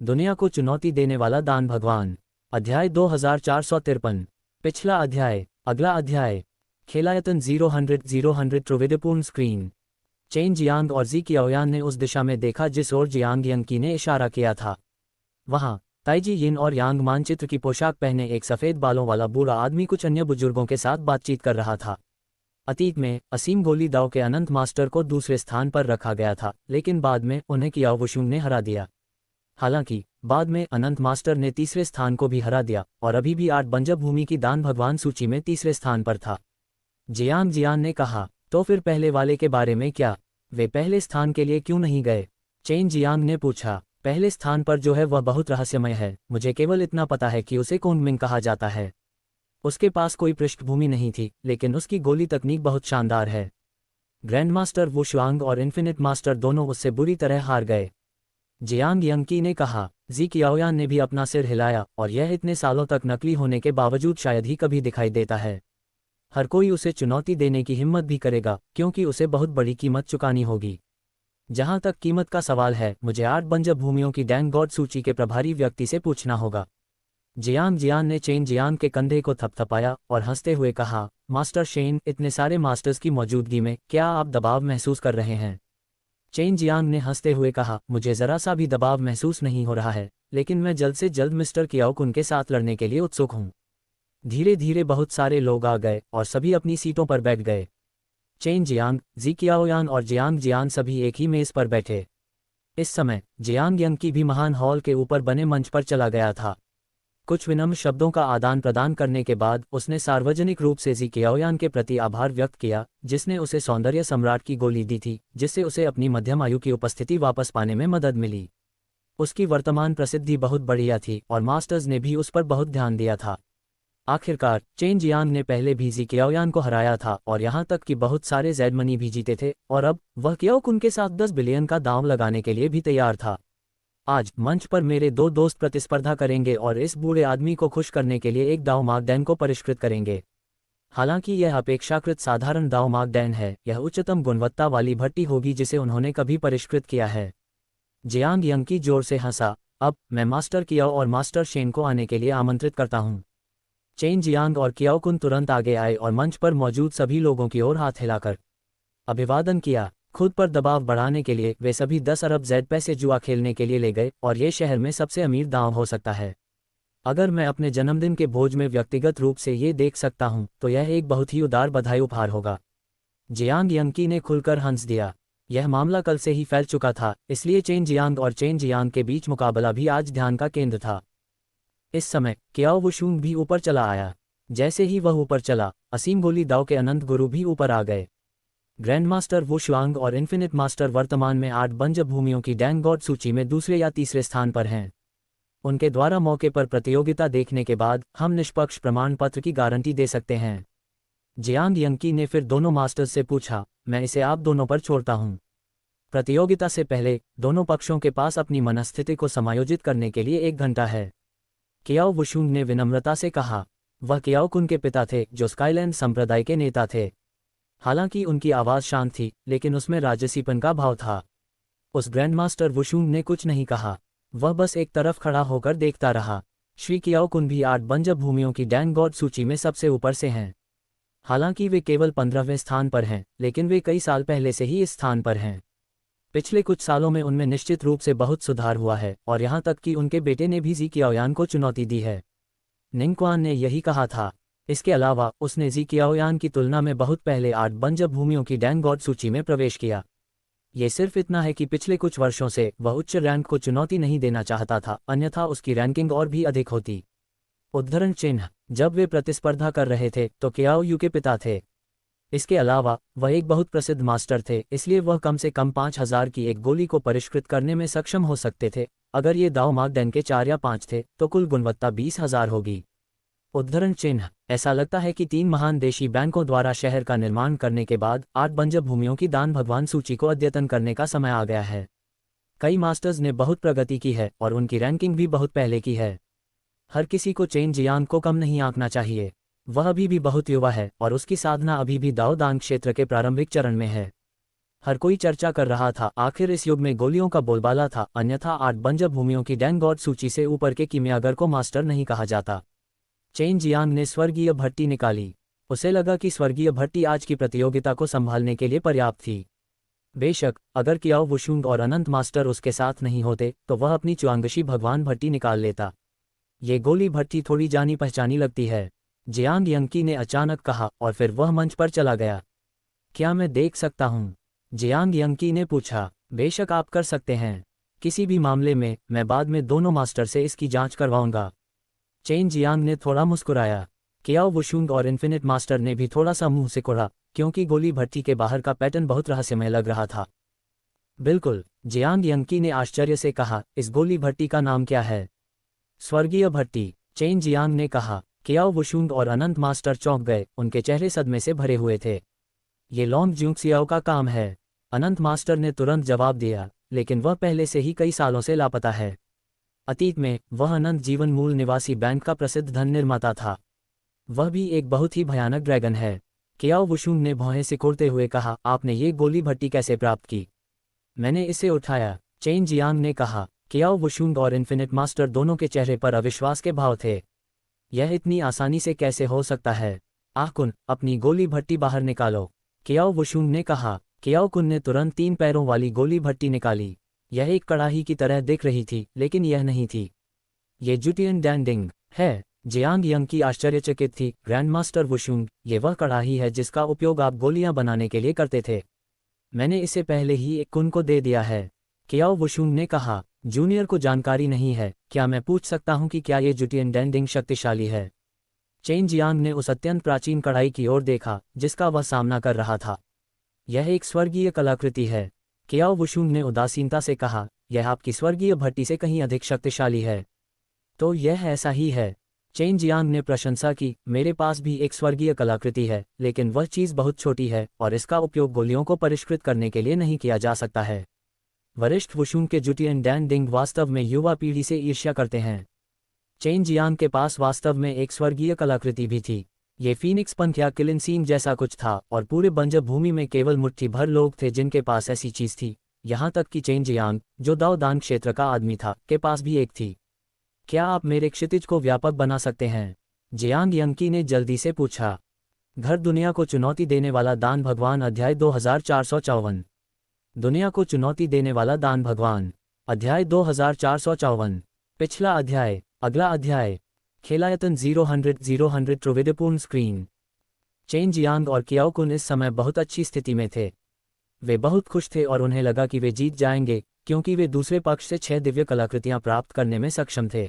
दुनिया को चुनौती देने वाला दान भगवान अध्याय 2453। पिछला अध्याय। अगला अध्याय। खेलायतन 000 त्रिविधपूर्ण स्क्रीन। चेन जियांग और जी कियाओयान ने उस दिशा में देखा जिस ओर जियांग यंकी ने इशारा किया था। वहां ताइजी यिन और यांग मानचित्र की पोशाक पहने एक सफ़ेद बालों वाला बूढ़ा आदमी कुछ अन्य बुजुर्गों के साथ बातचीत कर रहा था। अतीत में असीम गोली दाव के अनंत मास्टर को दूसरे स्थान पर रखा गया था, लेकिन बाद में उन्हें कियाओ वुशुंग ने हरा दिया। हालांकि बाद में अनंत मास्टर ने तीसरे स्थान को भी हरा दिया और अभी भी 8 बंजर भूमि की दान भगवान सूची में तीसरे स्थान पर था। जियांग जियान ने कहा, तो फिर पहले वाले के बारे में क्या? वे पहले स्थान के लिए क्यों नहीं गए? चेन जियांग ने पूछा। पहले स्थान पर जो है वह बहुत रहस्यमय है। मुझे केवल इतना पता है कि उसे कुंगमिंग कहा जाता है। उसके पास कोई पृष्ठभूमि नहीं थी, लेकिन उसकी गोली तकनीक बहुत शानदार है। ग्रैंड मास्टर वो शुआंग और इन्फिनिट मास्टर दोनों उससे बुरी तरह हार गए, जियांग यंकी ने कहा। जी कियाओयान ने भी अपना सिर हिलाया, और यह इतने सालों तक नकली होने के बावजूद शायद ही कभी दिखाई देता है। हर कोई उसे चुनौती देने की हिम्मत भी करेगा, क्योंकि उसे बहुत बड़ी कीमत चुकानी होगी। जहां तक कीमत का सवाल है, मुझे 8 बंजर भूमियों की डैंग गॉड सूची के प्रभारी व्यक्ति से पूछना होगा। जियांग जियान ने चेन जियांग के कंधे को थपथपाया और हंसते हुए कहा, मास्टर शेन, इतने सारे मास्टर्स की मौजूदगी में क्या आप दबाव महसूस कर रहे हैं? चेन जियांग ने हंसते हुए कहा, मुझे जरा सा भी दबाव महसूस नहीं हो रहा है, लेकिन मैं जल्द से जल्द मिस्टर कियाओकुन के साथ लड़ने के लिए उत्सुक हूँ। धीरे धीरे बहुत सारे लोग आ गए और सभी अपनी सीटों पर बैठ गए। चेन जियांग, जी कियाओयान और जियांग जियान सभी एक ही मेज पर बैठे। इस समय जियांग यंकी भी महान हॉल के ऊपर बने मंच पर चला गया था। कुछ विनम्र शब्दों का आदान प्रदान करने के बाद उसने सार्वजनिक रूप से जी कियाओयान के प्रति आभार व्यक्त किया, जिसने उसे सौंदर्य सम्राट की गोली दी थी, जिससे उसे अपनी मध्यम आयु की उपस्थिति वापस पाने में मदद मिली। उसकी वर्तमान प्रसिद्धि बहुत बढ़िया थी और मास्टर्स ने भी उस पर बहुत ध्यान दिया था। आखिरकार चेन जियांग ने पहले भी जी कियाओयान को हराया था और यहाँ तक कि बहुत सारे जेड मनी भी जीते थे, और अब वह कियाओकुन के साथ 10 बिलियन का दांव लगाने के लिए भी तैयार था। आज मंच पर मेरे 2 दोस्त प्रतिस्पर्धा करेंगे और इस बूढ़े आदमी को खुश करने के लिए एक दाव मागदैन को परिष्कृत करेंगे। हालांकि यह अपेक्षाकृत साधारण दाव मागदैन है, यह उच्चतम गुणवत्ता वाली भट्टी होगी जिसे उन्होंने कभी परिष्कृत किया है। जियांग यंकी जोर से हंसा। अब मैं मास्टर कियाओ और मास्टर शेन को आने के लिए आमंत्रित करता हूँ। चेन जियांग और कियाओकुन तुरंत आगे आए और मंच पर मौजूद सभी लोगों की ओर हाथ हिलाकर अभिवादन किया। खुद पर दबाव बढ़ाने के लिए वे सभी 10 अरब जेड पैसे जुआ खेलने के लिए ले गए, और ये शहर में सबसे अमीर दांव हो सकता है। अगर मैं अपने जन्मदिन के भोज में व्यक्तिगत रूप से ये देख सकता हूँ तो यह एक बहुत ही उदार बधाई उपहार होगा। जियांग यंकी ने खुलकर हंस दिया। यह मामला कल से ही फैल चुका था, इसलिए चेन जियांग और चेन जियांग के बीच मुकाबला भी आज ध्यान का केंद्र था। इस समय कियाओ वुशुंग भी ऊपर चला आया। जैसे ही वह ऊपर चला, असीम गोली दाव के अनंत गुरु भी ऊपर आ गए। ग्रैंड मास्टर वो शुआंग और इन्फिनिट मास्टर वर्तमान में 8 बंजर भूमियों की डैंग गॉड सूची में दूसरे या तीसरे स्थान पर हैं। उनके द्वारा मौके पर प्रतियोगिता देखने के बाद हम निष्पक्ष प्रमाण पत्र की गारंटी दे सकते हैं। जियांग यंकी ने फिर दोनों मास्टर्स से पूछा, मैं इसे आप दोनों पर छोड़ता हूँ। प्रतियोगिता से पहले दोनों पक्षों के पास अपनी मनस्थिति को समायोजित करने के लिए 1 घंटा है। कियाओ वुशुंग ने विनम्रता से कहा। वह कियाओ कुन के पिता थे जो स्काईलैंड संप्रदाय के नेता थे। हालांकि उनकी आवाज़ शांत थी, लेकिन उसमें राजसीपन का भाव था। उस ग्रैंडमास्टर वुशुंग ने कुछ नहीं कहा। वह बस एक तरफ खड़ा होकर देखता रहा। श्री कियाओ कुन भी 8 बंजर भूमियों की डैन गॉड सूची में सबसे ऊपर से हैं। हालांकि वे केवल 15वें स्थान पर हैं, लेकिन वे कई साल पहले से ही इस स्थान पर हैं। पिछले कुछ सालों में उनमें निश्चित रूप से बहुत सुधार हुआ है, और यहाँ तक कि उनके बेटे ने भी जी कियाओयान को चुनौती दी है। निंगक्वान ने यही कहा था। इसके अलावा उसने जी कियाओयान की तुलना में बहुत पहले 8 बंजर भूमियों की डैन गॉड सूची में प्रवेश किया। ये सिर्फ इतना है कि पिछले कुछ वर्षों से वह उच्च रैंक को चुनौती नहीं देना चाहता था, अन्यथा उसकी रैंकिंग और भी अधिक होती। उद्धरण चिन्ह, जब वे प्रतिस्पर्धा कर रहे थे तो कियाओ यू के पिता थे। इसके अलावा वह एक बहुत प्रसिद्ध मास्टर थे, इसलिए वह कम से कम 5000 की एक गोली को परिष्कृत करने में सक्षम हो सकते थे। अगर ये दाव मार्क डेन के 4 या 5 थे तो कुल गुणवत्ता 20,000 होगी। उद्धरण चिन्ह, ऐसा लगता है कि 3 महान देशी बैंकों द्वारा शहर का निर्माण करने के बाद 8 बंजर भूमियों की दान भगवान सूची को अद्यतन करने का समय आ गया है। कई मास्टर्स ने बहुत प्रगति की है और उनकी रैंकिंग भी बहुत पहले की है। हर किसी को चेन जियांग को कम नहीं आंकना चाहिए। वह अभी भी बहुत युवा है और उसकी साधना अभी भी दाव दान क्षेत्र के प्रारंभिक चरण में है। हर कोई चर्चा कर रहा था आखिर इस युग में गोलियों का बोलबाला था, अन्यथा 8 बंजर भूमियों की डैन गॉड सूची से ऊपर के किमियागर को मास्टर नहीं कहा जाता। चेन जियांग ने स्वर्गीय भट्टी निकाली। उसे लगा कि स्वर्गीय भट्टी आज की प्रतियोगिता को संभालने के लिए पर्याप्त थी। बेशक अगर कियाओ वुशुंग और अनंत मास्टर उसके साथ नहीं होते तो वह अपनी चुआंगशी भगवान भट्टी निकाल लेता। ये गोली भट्टी थोड़ी जानी पहचानी लगती है, जियांग यंकी ने अचानक कहा, और फिर वह मंच पर चला गया। क्या मैं देख सकता हूँ? जियांग यंकी ने पूछा। बेशक आप कर सकते हैं। किसी भी मामले में मैं बाद में दोनों मास्टर से इसकी जांच करवाऊंगा। चेन जियांग ने थोड़ा मुस्कुराया। कियाओ वुशुंग और इन्फिनिट मास्टर ने भी थोड़ा सा मुंह सिकुड़ा, क्योंकि गोली भट्टी के बाहर का पैटर्न बहुत रहस्यमय लग रहा था। बिल्कुल, जियांग यंकी ने आश्चर्य से कहा, इस गोली भट्टी का नाम क्या है? स्वर्गीय भट्टी, चेन जियांग ने कहा। कियाओ वुशुंग और अनंत मास्टर चौंक गए, उनके चेहरे सदमे से भरे हुए थे। ये लॉन्ग ज्यूक्सियाओ का काम है। अनंत मास्टर ने तुरंत जवाब दिया, लेकिन वह पहले से ही कई सालों से लापता है। अतीत में वह अनंत जीवन मूल निवासी बैंक का प्रसिद्ध धन निर्माता था। वह भी एक बहुत ही भयानक ड्रैगन है। कियाओ वुशुंग ने भौहें सिकोड़ते हुए कहा, आपने ये गोली भट्टी कैसे प्राप्त की? मैंने इसे उठाया, चेन जियांग ने कहा। कियाओ वुशुंग और इन्फिनिट मास्टर दोनों के चेहरे पर अविश्वास के भाव थे। यह इतनी आसानी से कैसे हो सकता है? आकुन, अपनी गोली भट्टी बाहर निकालो, कियाओ वुशुंग ने कहा। कियाओ कुन ने तुरंत 3 पैरों वाली गोली भट्टी निकाली। यह एक कड़ाही की तरह दिख रही थी, लेकिन यह नहीं थी। ये जुटियन डैंडिंग है। जियांग यंकी आश्चर्यचकित थी। ग्रैंडमास्टर वुशुंग, ये वह कड़ाही है जिसका उपयोग आप गोलियां बनाने के लिए करते थे। मैंने इसे पहले ही एक कुन को दे दिया है, कियाओ वुशुंग ने कहा। जूनियर को जानकारी नहीं है, क्या मैं पूछ सकता हूं कि क्या ये जुटियन डैंडिंग शक्तिशाली है? चेन जियांग ने उस अत्यंत प्राचीन कढ़ाई की ओर देखा जिसका वह सामना कर रहा था। यह एक स्वर्गीय कलाकृति है, कियाओ वुशुंग ने उदासीनता से कहा। यह आपकी स्वर्गीय भट्टी से कहीं अधिक शक्तिशाली है। तो यह ऐसा ही है, चेन जियांग ने प्रशंसा की। मेरे पास भी एक स्वर्गीय कलाकृति है, लेकिन वह चीज़ बहुत छोटी है और इसका उपयोग गोलियों को परिष्कृत करने के लिए नहीं किया जा सकता है। वरिष्ठ वुशुंग के जुटियन डैंडिंग वास्तव में युवा पीढ़ी से ईर्ष्या करते हैं। चेन जियांग के पास वास्तव में एक स्वर्गीय कलाकृति भी थी। ये फीनिक्स पंख या किलिनसीन जैसा कुछ था, और पूरे बंजर भूमि में केवल मुट्ठी भर लोग थे जिनके पास ऐसी चीज़ थी। यहाँ तक कि चेन जियांग, जो दाव दान क्षेत्र का आदमी था, के पास भी एक थी। क्या आप मेरे क्षितिज को व्यापक बना सकते हैं? जियांग यंकी ने जल्दी से पूछा। घर दुनिया को चुनौती देने वाला दान भगवान अध्याय 2454। दुनिया को चुनौती देने वाला दान भगवान अध्याय 2454। पिछला अध्याय। अगला अध्याय। खेलायतन 0 त्रिविधपूर्ण स्क्रीन। चेन जियांग और कियाओ कुन इस समय बहुत अच्छी स्थिति में थे। वे बहुत खुश थे और उन्हें लगा कि वे जीत जाएंगे, क्योंकि वे दूसरे पक्ष से 6 दिव्य कलाकृतियां प्राप्त करने में सक्षम थे।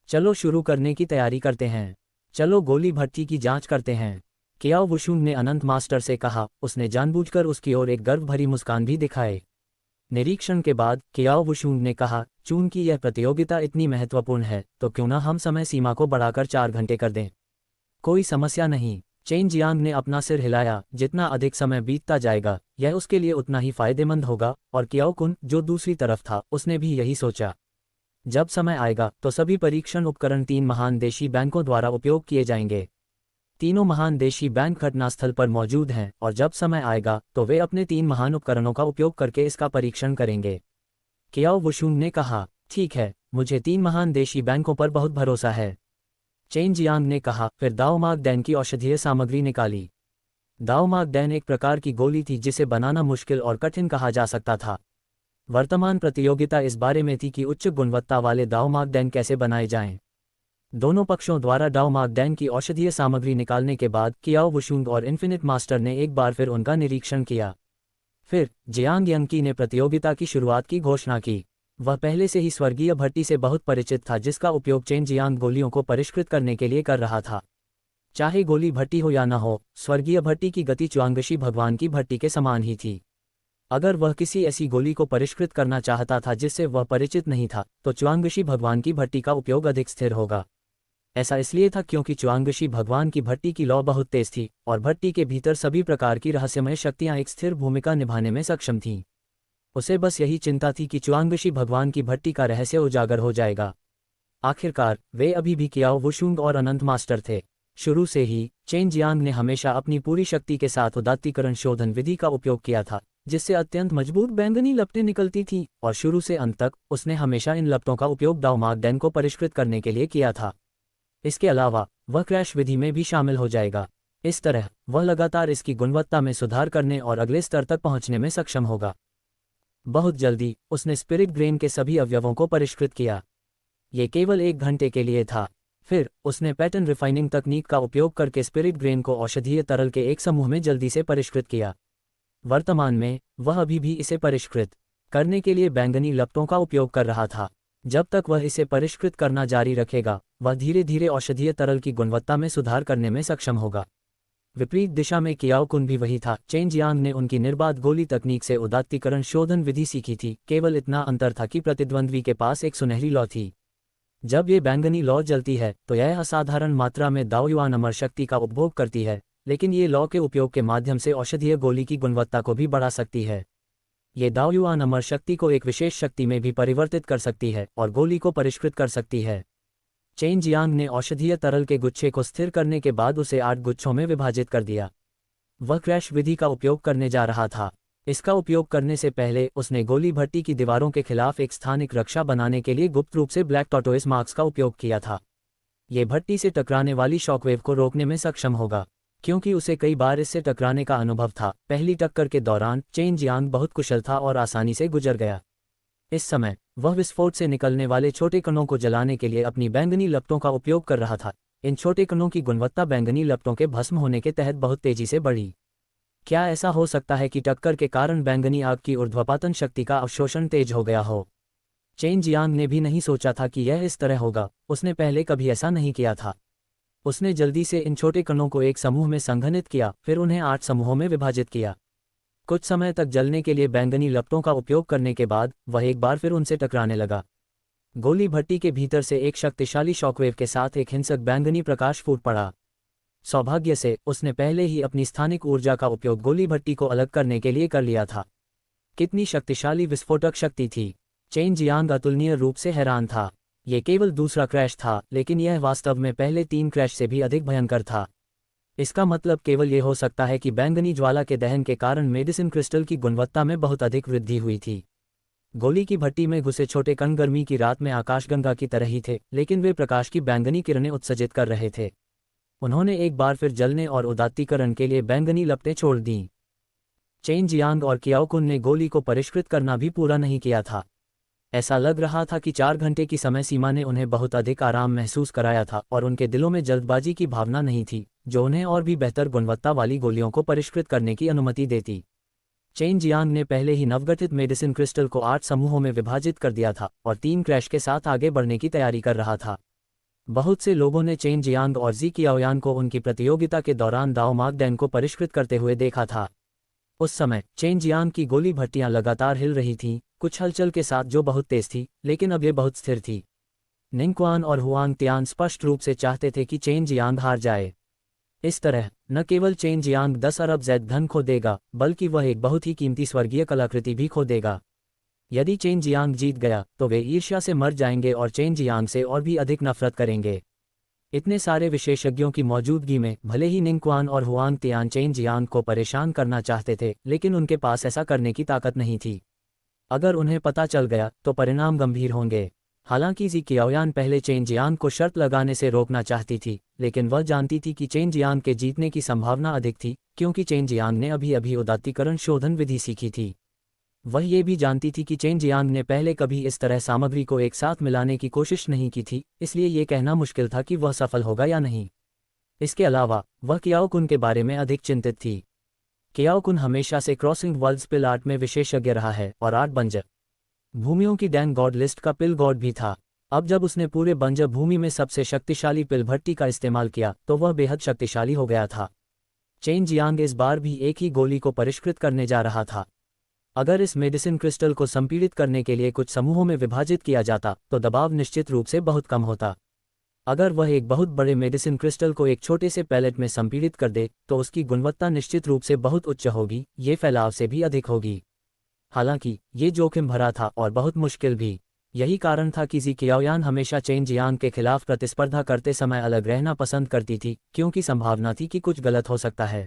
चलो शुरू करने की तैयारी करते हैं। चलो गोली भट्टी की जांच करते हैं, कियाओ वुशुंग ने अनंत मास्टर से कहा। उसने जानबूझकर उसकी ओर एक गर्व भरी मुस्कान भी दिखाए। निरीक्षण के बाद कियाओ वुशुंग ने कहा, चूंकि यह प्रतियोगिता इतनी महत्वपूर्ण है तो क्यों न हम समय सीमा को बढ़ाकर 4 घंटे कर दें? कोई समस्या नहीं, चेन जियांग ने अपना सिर हिलाया। जितना अधिक समय बीतता जाएगा यह उसके लिए उतना ही फायदेमंद होगा, और कियाओ कुन जो दूसरी तरफ था उसने भी यही सोचा। जब समय आएगा तो सभी परीक्षण उपकरण 3 महान देशी बैंकों द्वारा उपयोग किए जाएंगे। तीनों महान देशी बैंक घटनास्थल पर मौजूद हैं, और जब समय आएगा तो वे अपने 3 महान उपकरणों का उपयोग करके इसका परीक्षण करेंगे। कियाओ वुशुंग ने कहा, ठीक है, मुझे 3 महान देशी बैंकों पर बहुत भरोसा है। चेन जियांग ने कहा। फिर दाओ मार्क डैन की औषधीय सामग्री निकाली। दाओ मार्क डैन एक प्रकार की गोली थी जिसे बनाना मुश्किल और कठिन कहा जा सकता था। वर्तमान प्रतियोगिता इस बारे में थी कि उच्च गुणवत्ता वाले दाओ मार्क डैन कैसे बनाए जाएं। दोनों पक्षों द्वारा दाओ मार्क डैन की औषधीय सामग्री निकालने के बाद कियाओ वुशुंग और इन्फिनिट मास्टर ने एक बार फिर उनका निरीक्षण किया। फिर जियांग यंकी ने प्रतियोगिता की शुरुआत की घोषणा की। वह पहले से ही स्वर्गीय भट्टी से बहुत परिचित था जिसका उपयोग चेन जियांग गोलियों को परिष्कृत करने के लिए कर रहा था। चाहे गोली भट्टी हो या न हो, स्वर्गीय भट्टी की गति च्वांगशी भगवान की भट्टी के समान ही थी। अगर वह किसी ऐसी गोली को परिष्कृत करना चाहता था जिससे वह परिचित नहीं था, तो च्वांगशी भगवान की भट्टी का उपयोग अधिक स्थिर होगा। ऐसा इसलिए था क्योंकि च्वांगशी भगवान की भट्टी की लौ बहुत तेज थी, और भट्टी के भीतर सभी प्रकार की रहस्यमय शक्तियां एक स्थिर भूमिका निभाने में सक्षम थीं। उसे बस यही चिंता थी कि च्वांगशी भगवान की भट्टी का रहस्य उजागर हो जाएगा। आखिरकार वे अभी भी कियाओ वुशुंग और अनंत मास्टर थे। शुरू से ही चेन जियांग ने हमेशा अपनी पूरी शक्ति के साथ उदात्तीकरण शोधन विधि का उपयोग किया था, जिससे अत्यंत मजबूत बैंगनी लपटें निकलती थीं, और शुरू से अंत तक उसने हमेशा इन लपटों का उपयोग दाओ मार्क डैन को परिष्कृत करने के लिए किया था। इसके अलावा वह क्रैश विधि में भी शामिल हो जाएगा। इस तरह वह लगातार इसकी गुणवत्ता में सुधार करने और अगले स्तर तक पहुंचने में सक्षम होगा। बहुत जल्दी उसने स्पिरिट ग्रेन के सभी अवयवों को परिष्कृत किया। ये केवल 1 घंटे के लिए था। फिर उसने पैटर्न रिफाइनिंग तकनीक का उपयोग करके स्पिरिट ग्रेन को औषधीय तरल के एक समूह में जल्दी से परिष्कृत किया। वर्तमान में वह अभी भी इसे परिष्कृत करने के लिए बैंगनी लपटों का उपयोग कर रहा था। जब तक वह इसे परिष्कृत करना जारी रखेगा, वह धीरे धीरे औषधीय तरल की गुणवत्ता में सुधार करने में सक्षम होगा। विपरीत दिशा में कियाओ कुन भी वही था। चेन जियांग ने उनकी निर्बाध गोली तकनीक से उदात्तीकरण शोधन विधि सीखी थी। केवल इतना अंतर था कि प्रतिद्वंद्वी के पास एक सुनहरी लौ थी। जब ये बैंगनी लौ जलती है तो यह असाधारण मात्रा में दाओ युआन अमर शक्ति का उपभोग करती है, लेकिन ये लौ के उपयोग के माध्यम से औषधीय गोली की गुणवत्ता को भी बढ़ा सकती है। ये दाओ युआन अमर शक्ति को एक विशेष शक्ति में भी परिवर्तित कर सकती है और गोली को परिष्कृत कर सकती है। चेन जियांग ने औषधीय तरल के गुच्छे को स्थिर करने के बाद उसे 8 गुच्छों में विभाजित कर दिया। वह क्रैश विधि का उपयोग करने जा रहा था। इसका उपयोग करने से पहले उसने गोली भट्टी की दीवारों के खिलाफ एक स्थानिक रक्षा बनाने के लिए गुप्त रूप से ब्लैक टॉर्टोइस मार्क्स का उपयोग किया था। ये भट्टी से टकराने वाली शॉकवेव को रोकने में सक्षम होगा, क्योंकि उसे कई बार इससे टकराने का अनुभव था। पहली टक्कर के दौरान चेन जियांग बहुत कुशल था और आसानी से गुजर गया। इस समय वह विस्फोट से निकलने वाले छोटे कणों को जलाने के लिए अपनी बैंगनी लपटों का उपयोग कर रहा था। इन छोटे कणों की गुणवत्ता बैंगनी लपटों के भस्म होने के तहत बहुत तेजी से बढ़ी। क्या ऐसा हो सकता है कि टक्कर के कारण बैंगनी आग की ऊर्ध्वपातन शक्ति का अवशोषण तेज हो गया हो? चेन जियांग ने भी नहीं सोचा था कि यह इस तरह होगा। उसने पहले कभी ऐसा नहीं किया था। उसने जल्दी से इन छोटे कणों को एक समूह में संघनित किया, फिर उन्हें 8 समूहों में विभाजित किया। कुछ समय तक जलने के लिए बैंगनी लपटों का उपयोग करने के बाद वह एक बार फिर उनसे टकराने लगा। गोली भट्टी के भीतर से एक शक्तिशाली शॉकवेव के साथ एक हिंसक बैंगनी प्रकाश फूट पड़ा। सौभाग्य से उसने पहले ही अपनी स्थानिक ऊर्जा का उपयोग गोली भट्टी को अलग करने के लिए कर लिया था। कितनी शक्तिशाली विस्फोटक शक्ति थी! चेन जियांग अतुलनीय रूप से हैरान था। ये केवल दूसरा क्रैश था, लेकिन यह वास्तव में पहले 3 क्रैश से भी अधिक भयंकर था। इसका मतलब केवल ये हो सकता है कि बैंगनी ज्वाला के दहन के कारण मेडिसिन क्रिस्टल की गुणवत्ता में बहुत अधिक वृद्धि हुई थी। गोली की भट्टी में घुसे छोटे कण गर्मी की रात में आकाशगंगा की तरह ही थे, लेकिन वे प्रकाश की बैंगनी किरणें उत्सर्जित कर रहे थे। उन्होंने एक बार फिर जलने और उदात्तीकरण के लिए बैंगनी लपटें छोड़ दीं। चेन जियांग और कियाओ कुन ने गोली को परिष्कृत करना भी पूरा नहीं किया था। ऐसा लग रहा था कि 4 घंटे की समय सीमा ने उन्हें बहुत अधिक आराम महसूस कराया था, और उनके दिलों में जल्दबाजी की भावना नहीं थी जो उन्हें और भी बेहतर गुणवत्ता वाली गोलियों को परिष्कृत करने की अनुमति देती। चेन जियांग ने पहले ही नवगठित मेडिसिन क्रिस्टल को 8 समूहों में विभाजित कर दिया था और 3 क्रैश के साथ आगे बढ़ने की तैयारी कर रहा था। बहुत से लोगों ने चेन जियांग और जी कियाओयान को उनकी प्रतियोगिता के दौरान दाओ मार्क डैन को परिष्कृत करते हुए देखा था। उस समय चेन जियांग की गोली भट्टियां लगातार हिल रही थीं, कुछ हलचल के साथ जो बहुत तेज थी, लेकिन अब ये बहुत स्थिर थी। निंगक्वान और हुआंग तियान स्पष्ट रूप से चाहते थे कि चेन जियांग हार जाए। इस तरह न केवल चेन जियांग 10 अरब ज़ेड धन खो देगा, बल्कि वह एक बहुत ही कीमती स्वर्गीय कलाकृति भी खो देगा। यदि चेन जियांग जीत गया तो वे ईर्ष्या से मर जाएंगे और चेन जियांग से और भी अधिक नफरत करेंगे। इतने सारे विशेषज्ञों की मौजूदगी में भले ही निंगक्वान और हुआंग तियान चेन जियांग को परेशान करना चाहते थे, लेकिन उनके पास ऐसा करने की ताकत नहीं थी। अगर उन्हें पता चल गया तो परिणाम गंभीर होंगे। हालांकि जी कियाओयान पहले चेन जियांग को शर्त लगाने से रोकना चाहती थी, लेकिन वह जानती थी कि चेन जियांग के जीतने की संभावना अधिक थी, क्योंकि चेन जियांग ने अभी अभी उदात्तीकरण शोधन विधि सीखी थी। वह ये भी जानती थी कि चेन जियांग ने पहले कभी इस तरह सामग्री को एक साथ मिलाने की कोशिश नहीं की थी, इसलिए ये कहना मुश्किल था कि वह सफल होगा या नहीं। इसके अलावा वह कियाओ कुन के बारे में अधिक चिंतित थी। कियाओ कुन हमेशा से क्रॉसिंग वर्ल्ड पिल आर्ट में विशेषज्ञ रहा है और 8 बंजर भूमियों की डैंग गॉड लिस्ट का पिल गॉड भी था। अब जब उसने पूरे बंजर भूमि में सबसे शक्तिशाली पिल भट्टी का इस्तेमाल किया तो वह बेहद शक्तिशाली हो गया था। चेन जियांग इस बार भी एक ही गोली को परिष्कृत करने जा रहा था। अगर इस मेडिसिन क्रिस्टल को संपीड़ित करने के लिए कुछ समूहों में विभाजित किया जाता तो दबाव निश्चित रूप से बहुत कम होता। अगर वह एक बहुत बड़े मेडिसिन क्रिस्टल को एक छोटे से पैलेट में संपीड़ित कर दे तो उसकी गुणवत्ता निश्चित रूप से बहुत उच्च होगी, ये फैलाव से भी अधिक होगी। हालांकि ये जोखिम भरा था और बहुत मुश्किल भी। यही कारण था कि जी कियाओयान हमेशा चेन जियांग के खिलाफ प्रतिस्पर्धा करते समय अलग रहना पसंद करती थी, क्योंकि संभावना थी कि कुछ गलत हो सकता है।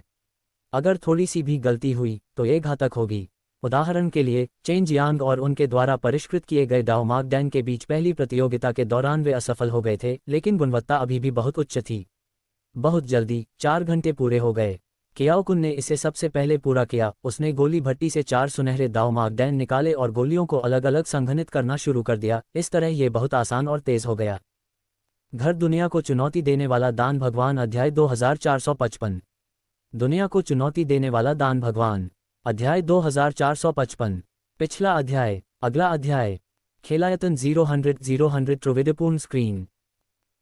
अगर थोड़ी सी भी गलती हुई तो ये घातक होगी। उदाहरण के लिए चेन जियांग और उनके द्वारा परिष्कृत किए गए डाओ मार्क डैन के बीच पहली प्रतियोगिता के दौरान वे असफल हो गए थे, लेकिन गुणवत्ता अभी भी बहुत उच्च थी। बहुत जल्दी 4 घंटे पूरे हो गए। कियाओ कुन ने इसे सबसे पहले पूरा किया। उसने गोली भट्टी से 4 सुनहरे दाओ मार्क डैन निकाले और गोलियों को अलग अलग संघनित करना शुरू कर दिया। इस तरह यह बहुत आसान और तेज हो गया। घर दुनिया को चुनौती देने वाला दान भगवान अध्याय 2455। दुनिया को चुनौती देने वाला दान भगवान अध्याय 2455। पिछला अध्याय। अगला अध्याय। खेलायतन 000 त्रिविधपूर्ण स्क्रीन।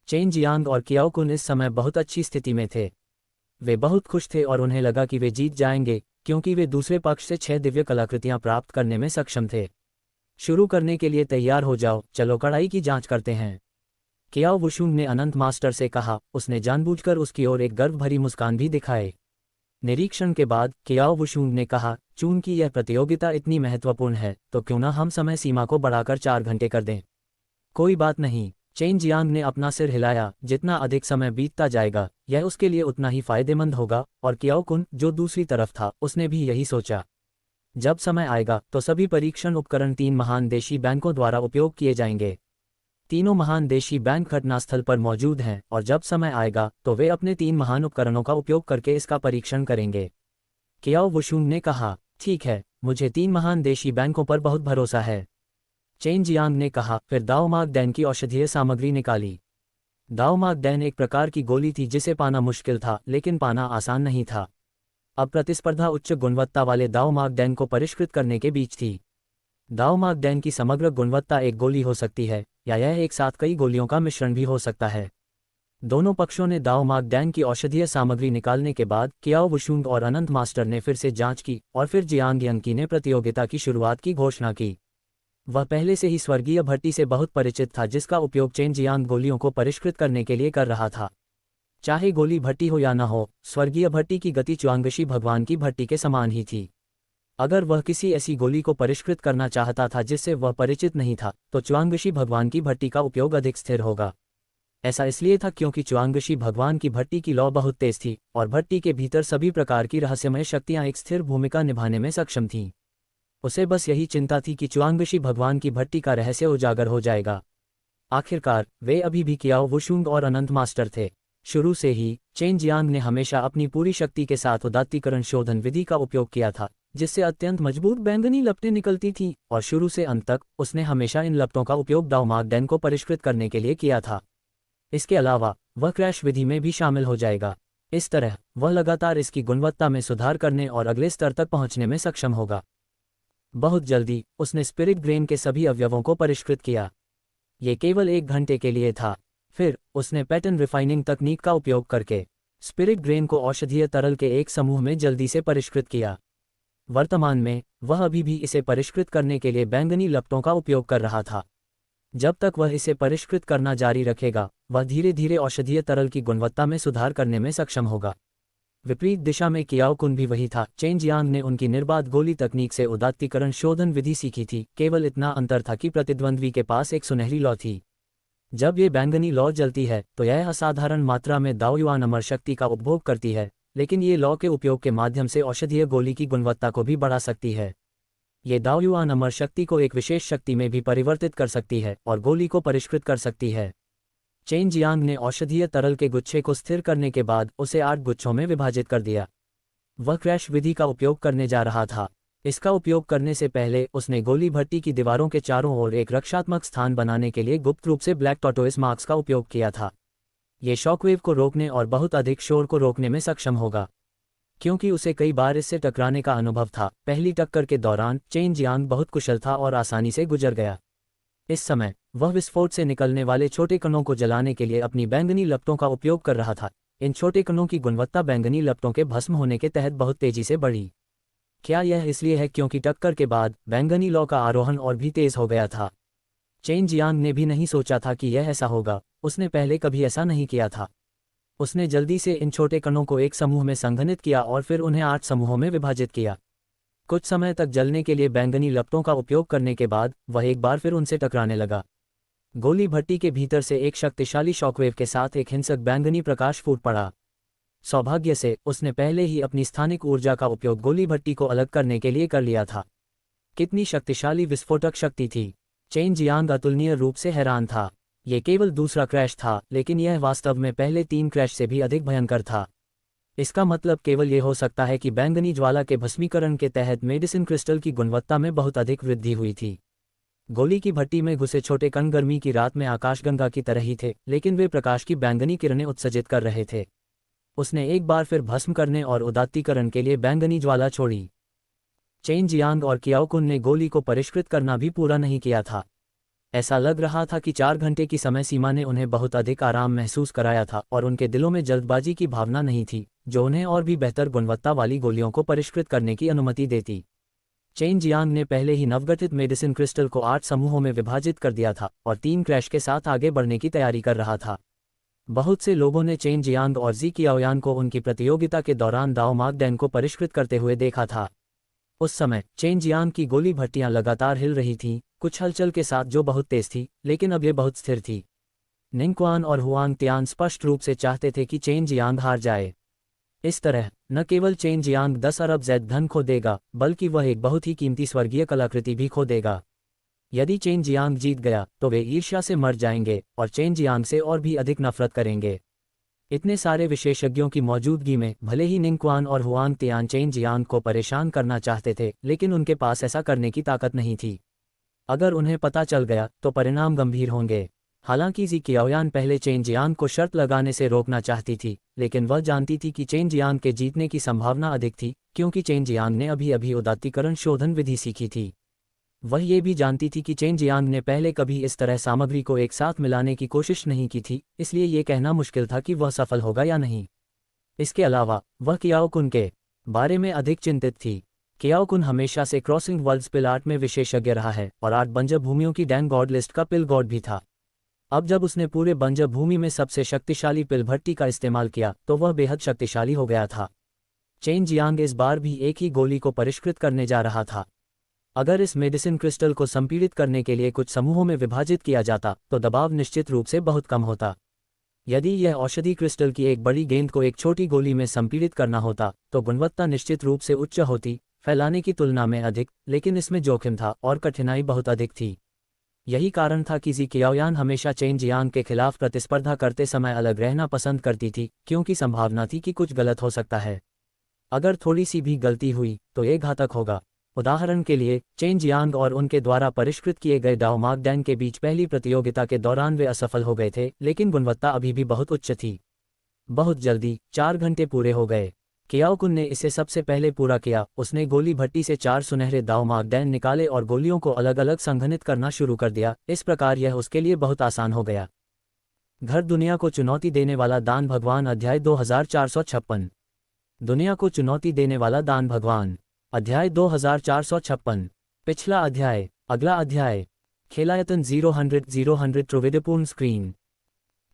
चेन जियांग और कियाओ कुन इस समय बहुत अच्छी स्थिति में थे। वे बहुत खुश थे और उन्हें लगा कि वे जीत जाएंगे, क्योंकि वे दूसरे पक्ष से 6 दिव्य कलाकृतियां प्राप्त करने में सक्षम थे। शुरू करने के लिए तैयार हो जाओ, चलो कड़ाई की जांच करते हैं, कियाओ वुशुंग ने अनंत मास्टर से कहा। उसने जानबूझकर उसकी ओर एक गर्व भरी मुस्कान भी दिखाए। निरीक्षण के बाद कियाओ वुशुंग ने कहा, चूंकि यह प्रतियोगिता इतनी महत्वपूर्ण है तो क्यों न हम समय सीमा को बढ़ाकर 4 घंटे कर दें। कोई बात नहीं। चेन जियांग ने अपना सिर हिलाया। जितना अधिक समय बीतता जाएगा यह उसके लिए उतना ही फायदेमंद होगा। और कियाओ कुन, जो दूसरी तरफ था, उसने भी यही सोचा। जब समय आएगा तो सभी परीक्षण उपकरण 3 महान देशी बैंकों द्वारा उपयोग किए जाएंगे। तीनों महान देशी बैंक घटनास्थल पर मौजूद हैं और जब समय आएगा तो वे अपने 3 महान उपकरणों का उपयोग करके इसका परीक्षण करेंगे। कियाओ वुशुंग ने कहा, ठीक है, मुझे 3 महान देशी बैंकों पर बहुत भरोसा है। चेन जियांग ने कहा। फिर दाओ मार्क डैन की औषधीय सामग्री निकाली। दाओ मार्क डैन एक प्रकार की गोली थी जिसे पाना मुश्किल था, लेकिन पाना आसान नहीं था। अब प्रतिस्पर्धा उच्च गुणवत्ता वाले दाओ मार्क डैन को परिष्कृत करने के बीच थी। दाओ मार्क डैन की समग्र गुणवत्ता एक गोली हो सकती है, या यह एक साथ कई गोलियों का मिश्रण भी हो सकता है। दोनों पक्षों ने दाओ मार्क डैन की औषधीय सामग्री निकालने के बाद कियाओ वुशुंग और अनंत मास्टर ने फिर से जांच की और फिर जियांग यंकी ने प्रतियोगिता की शुरुआत की घोषणा की। वह पहले से ही स्वर्गीय भट्टी से बहुत परिचित था, जिसका उपयोग चेन जियांग गोलियों को परिष्कृत करने के लिए कर रहा था। चाहे गोली भट्टी हो या न हो, स्वर्गीय भट्टी की गति च्वांगशी भगवान की भट्टी के समान ही थी। अगर वह किसी ऐसी गोली को परिष्कृत करना चाहता था जिससे वह परिचित नहीं था, तो च्वांगशी भगवान की भट्टी का उपयोग अधिक स्थिर होगा। ऐसा इसलिए था क्योंकि च्वांगशी भगवान की भट्टी की लौ बहुत तेज थी और भट्टी के भीतर सभी प्रकार की रहस्यमय शक्तियां एक स्थिर भूमिका निभाने में सक्षम थीं। उसे बस यही चिंता थी कि च्वांगशी भगवान की भट्टी का रहस्य उजागर हो जाएगा। आखिरकार वे अभी भी कियाओ वुशुंग और अनंत मास्टर थे। शुरू से ही चेन जियांग ने हमेशा अपनी पूरी शक्ति के साथ उदात्तीकरण शोधन विधि का उपयोग किया था, जिससे अत्यंत मजबूत बैंगनी लपटें निकलती थीं, और शुरू से अंत तक उसने हमेशा इन लपटों का उपयोग दाओ मार्क डैन को परिष्कृत करने के लिए किया था। इसके अलावा वह क्रैश विधि में भी शामिल हो जाएगा। इस तरह वह लगातार इसकी गुणवत्ता में सुधार करने और अगले स्तर तक पहुंचने में सक्षम होगा। बहुत जल्दी उसने स्पिरिट ग्रेन के सभी अवयवों को परिष्कृत किया। ये केवल 1 घंटे के लिए था। फिर उसने पैटर्न रिफाइनिंग तकनीक का उपयोग करके स्पिरिट ग्रेन को औषधीय तरल के एक समूह में जल्दी से परिष्कृत किया। वर्तमान में वह अभी भी इसे परिष्कृत करने के लिए बैंगनी लपटों का उपयोग कर रहा था। जब तक वह इसे परिष्कृत करना जारी रखेगा, वह धीरे धीरे औषधीय तरल की गुणवत्ता में सुधार करने में सक्षम होगा। विपरीत दिशा में कियाओ कुन भी वही था। चेन जियांग ने उनकी निर्बाध गोली तकनीक से उदात्तीकरण शोधन विधि सीखी थी, केवल इतना अंतर था कि प्रतिद्वंद्वी के पास एक सुनहरी लौ थी। जब ये बैंगनी लौ जलती है तो यह असाधारण मात्रा में दाओयुआन अमर शक्ति का उपभोग करती है, लेकिन ये लौ के उपयोग के माध्यम से औषधीय गोली की गुणवत्ता को भी बढ़ा सकती है। ये दाओयुआन अमर शक्ति को एक विशेष शक्ति में भी परिवर्तित कर सकती है और गोली को परिष्कृत कर सकती है। चेन जियांग ने औषधीय तरल के गुच्छे को स्थिर करने के बाद उसे 8 गुच्छों में विभाजित कर दिया। वह क्रैश विधि का उपयोग करने जा रहा था। इसका उपयोग करने से पहले उसने गोली भट्टी की दीवारों के चारों ओर एक रक्षात्मक स्थान बनाने के लिए गुप्त रूप से ब्लैक टॉर्टोइस मार्क्स का उपयोग किया था। ये शॉकवेव को रोकने और बहुत अधिक शोर को रोकने में सक्षम होगा, क्योंकि उसे कई बार इससे टकराने का अनुभव था। पहली टक्कर के दौरान चेन जियांग बहुत कुशल था और आसानी से गुजर गया। इस समय वह विस्फोट से निकलने वाले छोटे कणों को जलाने के लिए अपनी बैंगनी लपटों का उपयोग कर रहा था। इन छोटे कणों की गुणवत्ता बैंगनी लपटों के भस्म होने के तहत बहुत तेजी से बढ़ी। क्या यह इसलिए है क्योंकि टक्कर के बाद बैंगनी लौ का आरोहण और भी तेज हो गया था? चेन जियांग ने भी नहीं सोचा था कि यह ऐसा होगा। उसने पहले कभी ऐसा नहीं किया था। उसने जल्दी से इन छोटे कणों को एक समूह में संघनित किया और फिर उन्हें 8 समूहों में विभाजित किया। कुछ समय तक जलने के लिए बैंगनी लपटों का उपयोग करने के बाद वह एक बार फिर उनसे टकराने लगा। गोली भट्टी के भीतर से एक शक्तिशाली शॉकवेव के साथ एक हिंसक बैंगनी प्रकाश फूट पड़ा। सौभाग्य से उसने पहले ही अपनी स्थानिक ऊर्जा का उपयोग गोली भट्टी को अलग करने के लिए कर लिया था। कितनी शक्तिशाली विस्फोटक शक्ति थी! चेन जियांग अतुलनीय रूप से हैरान था। ये केवल दूसरा क्रैश था, लेकिन यह वास्तव में पहले 3 क्रैश से भी अधिक भयंकर था। इसका मतलब केवल ये हो सकता है कि बैंगनी ज्वाला के भस्मीकरण के तहत मेडिसिन क्रिस्टल की गुणवत्ता में बहुत अधिक वृद्धि हुई थी। गोली की भट्टी में घुसे छोटे कण गर्मी की रात में आकाशगंगा की तरह ही थे, लेकिन वे प्रकाश की बैंगनी किरणें उत्सर्जित कर रहे थे। उसने एक बार फिर भस्म करने और उदात्तीकरण के लिए बैंगनी ज्वाला छोड़ी। चेन जियांग और कियाओ कुन ने गोली को परिष्कृत करना भी पूरा नहीं किया था। ऐसा लग रहा था कि 4 घंटे की समय सीमा ने उन्हें बहुत अधिक आराम महसूस कराया था और उनके दिलों में जल्दबाजी की भावना नहीं थी, जो उन्हें और भी बेहतर गुणवत्ता वाली गोलियों को परिष्कृत करने की अनुमति देती। चेन जियांग ने पहले ही नवगठित मेडिसिन क्रिस्टल को 8 समूहों में विभाजित कर दिया था और 3 क्रैश के साथ आगे बढ़ने की तैयारी कर रहा था। बहुत से लोगों ने चेन जियांग और जी कियाओयान को उनकी प्रतियोगिता के दौरान दाओ मार्क डैन को परिष्कृत करते हुए देखा था। उस समय चेन जियांग की गोली भट्टियां लगातार हिल रही थीं, कुछ हलचल के साथ जो बहुत तेज थी, लेकिन अब ये बहुत स्थिर थी। निंगक्वान और हुआंग तियान स्पष्ट रूप से चाहते थे कि चेन जियांग हार जाए। इस तरह न केवल चेन जियांग 10 अरब ज़ेड धन खो देगा, बल्कि वह एक बहुत ही कीमती स्वर्गीय कलाकृति भी खो देगा। यदि चेन जियांग जीत गया तो वे ईर्ष्या से मर जाएंगे और चेन जियांग से और भी अधिक नफरत करेंगे। इतने सारे विशेषज्ञों की मौजूदगी में भले ही निंगक्वान और हुआंग तियान चेन जियांग को परेशान करना चाहते थे, लेकिन उनके पास ऐसा करने की ताकत नहीं थी। अगर उन्हें पता चल गया तो परिणाम गंभीर होंगे। हालांकि जी कियाओयान पहले चेन जियांग को शर्त लगाने से रोकना चाहती थी, लेकिन वह जानती थी कि चेन जियांग के जीतने की संभावना अधिक थी, क्योंकि चेन जियांग ने अभी अभी उदात्तीकरण शोधन विधि सीखी थी। वह ये भी जानती थी कि चेन जियांग ने पहले कभी इस तरह सामग्री को एक साथ मिलाने की कोशिश नहीं की थी, इसलिए ये कहना मुश्किल था कि वह सफल होगा या नहीं। इसके अलावा वह कियाओ कुन के बारे में अधिक चिंतित थी। कियाओ कुन हमेशा से क्रॉसिंग वर्ल्ड्स पिल आर्ट में विशेषज्ञ रहा है और 8 बंजर भूमियों की डैंग गॉड लिस्ट का पिल गॉड भी था। अब जब उसने पूरे बंजर भूमि में सबसे शक्तिशाली पिल भट्टी का इस्तेमाल किया तो वह बेहद शक्तिशाली हो गया था। चेन जियांग इस बार भी एक ही गोली को परिष्कृत करने जा रहा था। अगर इस मेडिसिन क्रिस्टल को संपीड़ित करने के लिए कुछ समूहों में विभाजित किया जाता तो दबाव निश्चित रूप से बहुत कम होता। यदि यह औषधि क्रिस्टल की एक बड़ी गेंद को एक छोटी गोली में संपीड़ित करना होता तो गुणवत्ता निश्चित रूप से उच्च होती, फैलाने की तुलना में अधिक, लेकिन इसमें जोखिम था और कठिनाई बहुत अधिक थी। यही कारण था कि जी कियाओयान हमेशा चेन जियांग के खिलाफ प्रतिस्पर्धा करते समय अलग रहना पसंद करती थी, क्योंकि संभावना थी कि कुछ गलत हो सकता है। अगर थोड़ी सी भी गलती हुई तो ये घातक होगा। उदाहरण के लिए चेन जियांग और उनके द्वारा परिष्कृत किए गए दाओ मार्क डैन के बीच पहली प्रतियोगिता के दौरान वे असफल हो गए थे, लेकिन गुणवत्ता अभी भी बहुत उच्च थी। बहुत जल्दी 4 घंटे पूरे हो गए। कियाओ कुन ने इसे सबसे पहले पूरा किया। उसने गोली भट्टी से 4 सुनहरे दाओ मार्क डैन निकाले और गोलियों को अलग अलग संघनित करना शुरू कर दिया। इस प्रकार यह उसके लिए बहुत आसान हो गया। घर दुनिया को चुनौती देने वाला दान भगवान अध्याय 2456। दुनिया को चुनौती देने वाला दान भगवान अध्याय 2456। पिछला अध्याय। अगला अध्याय। खेलायतन 0-100 त्रुविधपूर्ण स्क्रीन।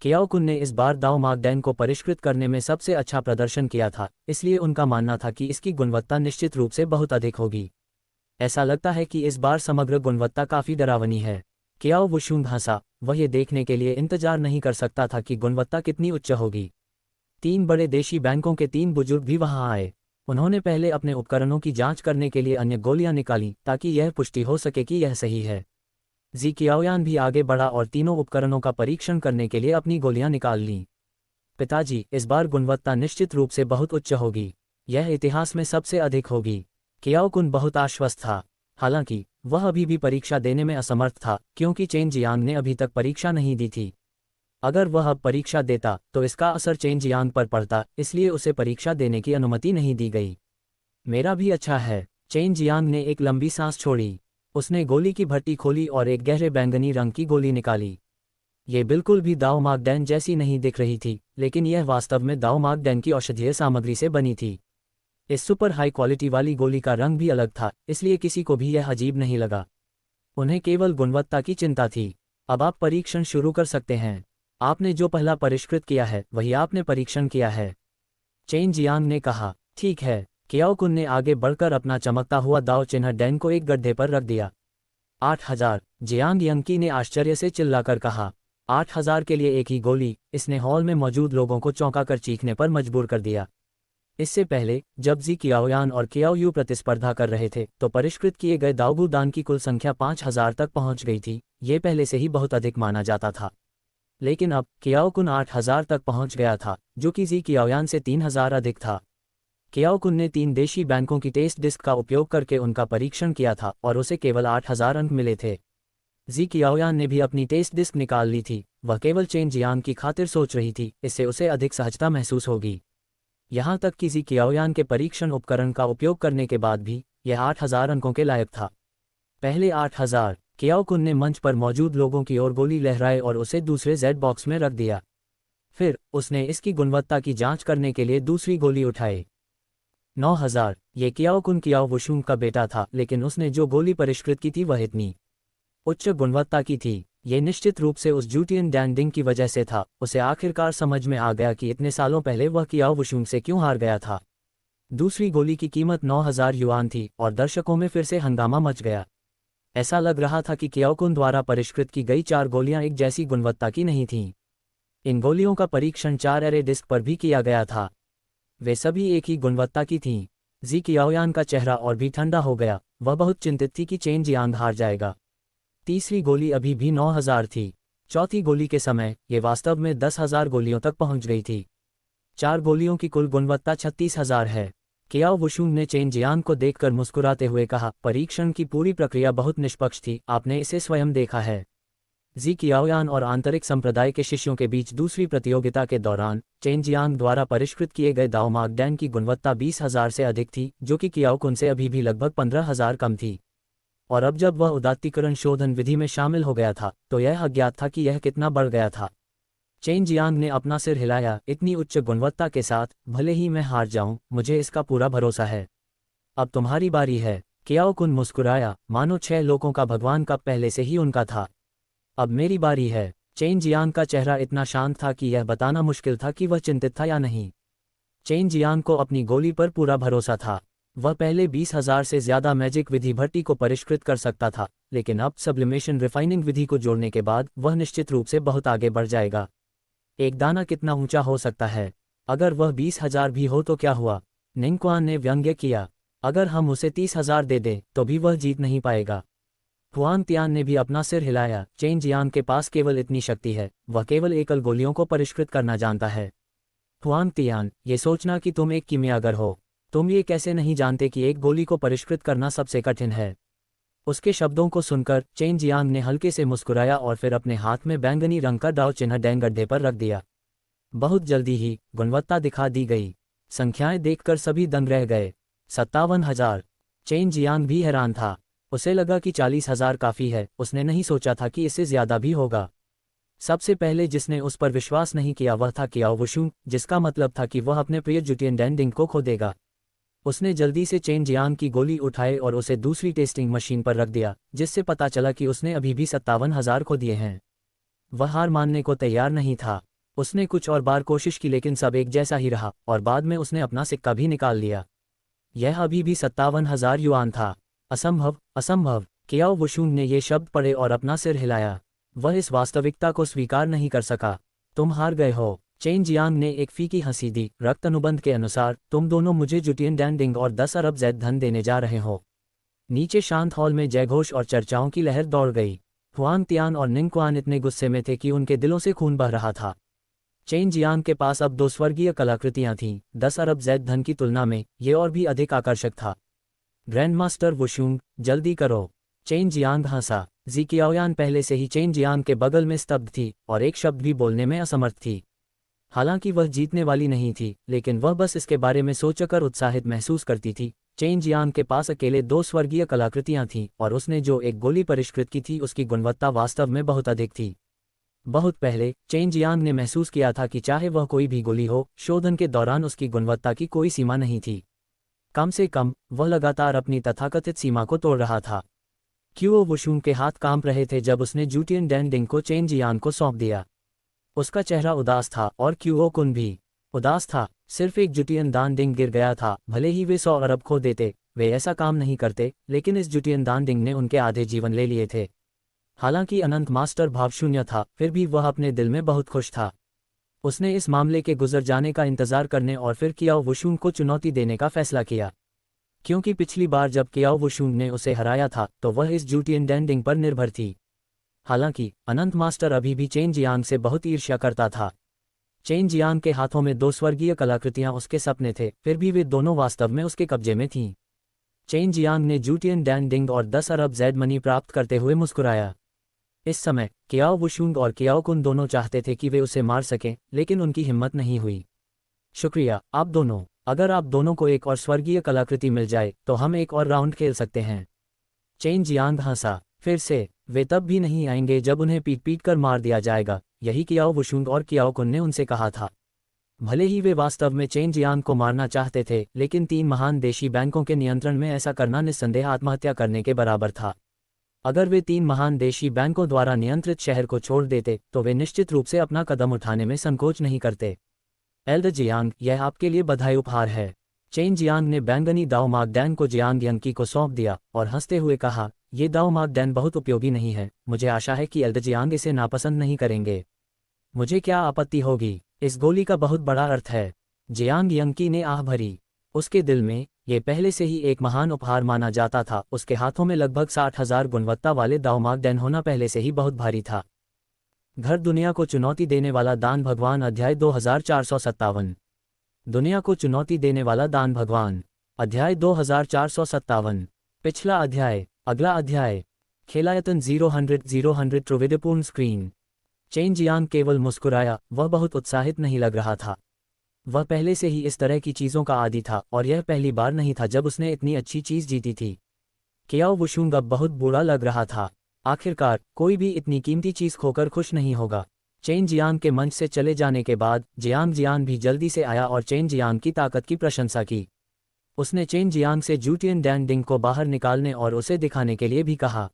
कियाओ कुन ने इस बार दाओ मार्क डैन को परिष्कृत करने में सबसे अच्छा प्रदर्शन किया था, इसलिए उनका मानना था कि इसकी गुणवत्ता निश्चित रूप से बहुत अधिक होगी। ऐसा लगता है कि इस बार समग्र गुणवत्ता काफ़ी डरावनी है। कियाओ वुशुंग हंसा, वह ये देखने के लिए इंतजार नहीं कर सकता था कि गुणवत्ता कितनी उच्च होगी। 3 बड़े देशी बैंकों के 3 बुजुर्ग भी वहां आए। उन्होंने पहले अपने उपकरणों की जांच करने के लिए अन्य गोलियां निकाली ताकि यह पुष्टि हो सके कि यह सही है। जी कियाओयान भी आगे बढ़ा और तीनों उपकरणों का परीक्षण करने के लिए अपनी गोलियां निकाल लीं। पिताजी, इस बार गुणवत्ता निश्चित रूप से बहुत उच्च होगी। यह इतिहास में सबसे अधिक होगी। कियाओ कुन बहुत आश्वस्त था। हालांकि वह अभी भी परीक्षा देने में असमर्थ था क्योंकि चेन जियांग ने अभी तक परीक्षा नहीं दी थी। अगर वह अब परीक्षा देता तो इसका असर चेन जियांग पर पड़ता, इसलिए उसे परीक्षा देने की अनुमति नहीं दी गई। मेरा भी अच्छा है। चेन जियांग ने एक लंबी सांस छोड़ी। उसने गोली की भट्टी खोली और एक गहरे बैंगनी रंग की गोली निकाली। ये बिल्कुल भी दाओ मार्क डैन जैसी नहीं दिख रही थी, लेकिन यह वास्तव में दाओ मार्क डैन की औषधीय सामग्री से बनी थी। इस सुपर हाई क्वालिटी वाली गोली का रंग भी अलग था, इसलिए किसी को भी यह अजीब नहीं लगा। उन्हें केवल गुणवत्ता की चिंता थी। अब आप परीक्षण शुरू कर सकते हैं। आपने जो पहला परिष्कृत किया है वही आपने परीक्षण किया है, चेन जियांग ने कहा। ठीक है। कियाओ कुन ने आगे बढ़कर अपना चमकता हुआ दाव चिन्ह डैन को एक गड्ढे पर रख दिया। 8000, जियांग यंकी ने आश्चर्य से चिल्लाकर कहा। 8000 के लिए एक ही गोली, इसने हॉल में मौजूद लोगों को चौंका कर चीखने पर मजबूर कर दिया। इससे पहले जब जी कियाओयान और कियाओ यू प्रतिस्पर्धा कर रहे थे तो परिष्कृत किए गए दाओगू दान की कुल संख्या 5000 तक पहुंच गई थी। ये पहले से ही बहुत अधिक माना जाता था, लेकिन अब कियाओ कुन 8000 तक पहुंच गया था, जो कि जी कियाओयान से 3000 अधिक था। कियाओ कुन ने 3 देशी बैंकों की टेस्ट डिस्क का उपयोग करके उनका परीक्षण किया था और उसे केवल 8000 अंक मिले थे। जी कियाओयान ने भी अपनी टेस्ट डिस्क निकाल ली थी। वह केवल चेन जियांग की खातिर सोच रही थी, इससे उसे अधिक सहजता महसूस होगी। यहाँ तक कि जी कियाओयान के परीक्षण उपकरण का उपयोग करने के बाद भी यह 8000 अंकों के लायक था। पहले 8000, कियाओ कुन ने मंच पर मौजूद लोगों की ओर गोली लहराई और उसे दूसरे जेड बॉक्स में रख दिया। फिर उसने इसकी गुणवत्ता की जांच करने के लिए दूसरी गोली उठाई। 9000, ये कियाओ कुन कियाओ वुशुंग का बेटा था, लेकिन उसने जो गोली परिष्कृत की थी वह इतनी उच्च गुणवत्ता की थी। ये निश्चित रूप से उस जूटियन डैंडिंग की वजह से था। उसे आखिरकार समझ में आ गया कि इतने सालों पहले वह कियाओ वुशुंग से क्यों हार गया था। दूसरी गोली की कीमत 9000 युआन थी और दर्शकों में फिर से हंगामा मच गया। ऐसा लग रहा था कि कियाओ कुन द्वारा परिष्कृत की गई 4 गोलियां एक जैसी गुणवत्ता की नहीं थीं। इन गोलियों का परीक्षण 4 एरे डिस्क पर भी किया गया था। वे सभी एक ही गुणवत्ता की थीं। जी कियाओयान का चेहरा और भी ठंडा हो गया। वह बहुत चिंतित थी कि चेन जियांग हार जाएगा। तीसरी गोली अभी भी 9000 थी। चौथी गोली के समय ये वास्तव में 10,000 गोलियों तक पहुंच गई थी। 4 गोलियों की कुल गुणवत्ता 36,000 है। कियाओ वुशुंग ने चेन जियांग को देखकर मुस्कुराते हुए कहा, परीक्षण की पूरी प्रक्रिया बहुत निष्पक्ष थी, आपने इसे स्वयं देखा है। जी कियाओयान और आंतरिक संप्रदाय के शिष्यों के बीच दूसरी प्रतियोगिता के दौरान चेन जियांग द्वारा परिष्कृत किए गए दाओ मार्क डैन की गुणवत्ता 20,000 से अधिक थी, जो कि कियाओ कुन से अभी भी लगभग 15,000 कम थी। और अब जब वह उदात्तीकरण शोधन विधि में शामिल हो गया था तो यह अज्ञात था कि यह कितना बढ़ गया था। चेन जियांग ने अपना सिर हिलाया। इतनी उच्च गुणवत्ता के साथ भले ही मैं हार जाऊं, मुझे इसका पूरा भरोसा है। अब तुम्हारी बारी है। कियाओ कुन मुस्कुराया, मानो 6 लोगों का भगवान कब पहले से ही उनका था। अब मेरी बारी है। चेन जियांग का चेहरा इतना शांत था कि यह बताना मुश्किल था कि वह चिंतित था या नहीं। चेन जियांग को अपनी गोली पर पूरा भरोसा था। वह पहले 20,000 से ज्यादा मैजिक विधि भट्टी को परिष्कृत कर सकता था, लेकिन अब सब्लिमेशन रिफाइनिंग विधि को जोड़ने के बाद वह निश्चित रूप से बहुत आगे बढ़ जाएगा। एक दाना कितना ऊंचा हो सकता है? अगर वह 20,000 भी हो तो क्या हुआ? निंगक्वान ने व्यंग्य किया। अगर हम उसे 30,000 दे दें तो भी वह जीत नहीं पाएगा। हुआंग तियान ने भी अपना सिर हिलाया। चेन जियांग के पास केवल इतनी शक्ति है, वह केवल एकल गोलियों को परिष्कृत करना जानता है। हुआंग तियान, ये सोचना कि तुम एक कीमियागर हो, तुम ये कैसे नहीं जानते कि एक गोली को परिष्कृत करना सबसे कठिन है? उसके शब्दों को सुनकर चेन जियांग ने हल्के से मुस्कुराया और फिर अपने हाथ में बैंगनी रंग का दाव चिन्ह डैंग गड्ढे पर रख दिया। बहुत जल्दी ही गुणवत्ता दिखा दी गई। संख्याएं देखकर सभी दंग रह गए। 57,000। चेन जियांग भी हैरान था। उसे लगा कि 40,000 काफ़ी है। उसने नहीं सोचा था कि इससे ज़्यादा भी होगा। सबसे पहले जिसने उस पर विश्वास नहीं किया वह था कियाओ वुशुंग, जिसका मतलब था कि वह अपने प्रिय जुटियन डैंडिंग को खो देगा। उसने जल्दी से चेन जियांग की गोली उठाई और उसे दूसरी टेस्टिंग मशीन पर रख दिया, जिससे पता चला कि उसने अभी भी 57,000 खो दिए हैं। वह हार मानने को तैयार नहीं था। उसने कुछ और बार कोशिश की लेकिन सब एक जैसा ही रहा और बाद में उसने अपना सिक्का भी निकाल लिया। यह अभी भी 57,000 युआन था। असंभव, असंभव। कियाओ वुशुंग ने ये शब्द पढ़े और अपना सिर हिलाया। वह इस वास्तविकता को स्वीकार नहीं कर सका। तुम हार गए हो। चेन जियांग ने एक फीकी हंसी दी। रक्त अनुबंध के अनुसार तुम दोनों मुझे जुटियन डैंडिंग और 10 अरब जैद धन देने जा रहे हो। नीचे शांत हॉल में जयघोष और चर्चाओं की लहर दौड़ गई। हुआंग तियान और निंग क्वान इतने गुस्से में थे कि उनके दिलों से खून बह रहा था। चेन जियांग के पास अब 2 स्वर्गीय कलाकृतियां थीं। 10 अरब जैद धन की तुलना में ये और भी अधिक आकर्षक था। ग्रैंडमास्टर वुशुंग, जल्दी करो। चेन जियांग हंसा। जी कियाओयान पहले से ही चेन जियांग के बगल में स्तब्ध थी और एक शब्द भी बोलने में असमर्थ थी। हालांकि वह जीतने वाली नहीं थी, लेकिन वह बस इसके बारे में सोचकर उत्साहित महसूस करती थी। चेन जियांग के पास अकेले 2 स्वर्गीय कलाकृतियां थीं और उसने जो एक गोली परिष्कृत की थी उसकी गुणवत्ता वास्तव में बहुत अधिक थी। बहुत पहले चेन जियांग ने महसूस किया था कि चाहे वह कोई भी गोली हो, शोधन के दौरान उसकी गुणवत्ता की कोई सीमा नहीं थी। कम से कम वह लगातार अपनी तथाकथित सीमा को तोड़ रहा था। क्यूओ वुशुंग के हाथ कांप रहे थे जब उसने जुटियन डैंडिंग को चेन जियांग को सौंप दिया। उसका चेहरा उदास था और क्यूओ कुन भी उदास था। सिर्फ एक जुटियन दानडिंग गिर गया था। भले ही वे 100 अरब खो देते, वे ऐसा काम नहीं करते, लेकिन इस जुटियन दानडिंग ने उनके आधे जीवन ले लिए थे। हालांकि अनंत मास्टर भावशून्य था, फिर भी वह अपने दिल में बहुत खुश था। उसने इस मामले के गुजर जाने का इंतजार करने और फिर कियाओ वुशुंग को चुनौती देने का फैसला किया। क्योंकि पिछली बार जब कियाओ वुशुंग ने उसे हराया था तो वह इस जुटियन डैंडिंग पर निर्भर थी। हालांकि अनंत मास्टर अभी भी चेन जियांग से बहुत ईर्ष्या करता था। चेन जियांग के हाथों में 2 स्वर्गीय कलाकृतियां उसके सपने थे, फिर भी वे दोनों वास्तव में उसके कब्जे में थीं। चेन जियांग ने जुटियन डैंडिंग और 10 अरब जैद मनी प्राप्त करते हुए मुस्कुराया। इस समय कियाओ वुशुंग और कियाओ कुन दोनों चाहते थे कि वे उसे मार सकें, लेकिन उनकी हिम्मत नहीं हुई। शुक्रिया आप दोनों। अगर आप दोनों को एक और स्वर्गीय कलाकृति मिल जाए तो हम एक और राउंड खेल सकते हैं। चेन जियांग हंसा। फिर से वे तब भी नहीं आएंगे जब उन्हें पीट पीट कर मार दिया जाएगा, यही कियाओ वुशुंग और कियाओ कुन ने उनसे कहा था। भले ही वे वास्तव में चेन जियांग को मारना चाहते थे, लेकिन 3 महान देशी बैंकों के नियंत्रण में ऐसा करना निस्संदेह आत्महत्या करने के बराबर था। अगर वे 3 महान देशी बैंकों द्वारा नियंत्रित शहर को छोड़ देते तो वे निश्चित रूप से अपना कदम उठाने में संकोच नहीं करते। एल्डर जियांग, यह आपके लिए बधाई उपहार है। चेन जियांग ने बैंगनी दाओ मार्कडैन को जियांग यंकी को सौंप दिया और हंसते हुए कहा, ये दाओ मार्कडैन बहुत उपयोगी नहीं है। मुझे आशा है कि एल्डर जियांग इसे नापसंद नहीं करेंगे। मुझे क्या आपत्ति होगी, इस गोली का बहुत बड़ा अर्थ है। जियांग यंकी ने आह भरी। उसके दिल में ये पहले से ही एक महान उपहार माना जाता था। उसके हाथों में लगभग 60,000 गुणवत्ता वाले दाओ मार्कडैन होना पहले से ही बहुत भारी था। घर दुनिया को चुनौती देने वाला दान भगवान अध्याय 2457। दुनिया को चुनौती देने वाला दान भगवान अध्याय 2457। पिछला अध्याय। अगला अध्याय। खेलायतन 000 त्रिविधपूर्ण स्क्रीन। चेन जियांग केवल मुस्कुराया। वह बहुत उत्साहित नहीं लग रहा था। वह पहले से ही इस तरह की चीज़ों का आदी था और यह पहली बार नहीं था जब उसने इतनी अच्छी चीज़ जीती थी। कियाओ वुशुंग अब बहुत बुरा लग रहा था। आखिरकार कोई भी इतनी कीमती चीज़ खोकर खुश नहीं होगा। चेन जियांग के मंच से चले जाने के बाद जियांग जियान भी जल्दी से आया और चेन जियांग की ताकत की प्रशंसा की। उसने चेन जियांग से जुटियन डैंडिंग को बाहर निकालने और उसे दिखाने के लिए भी कहा।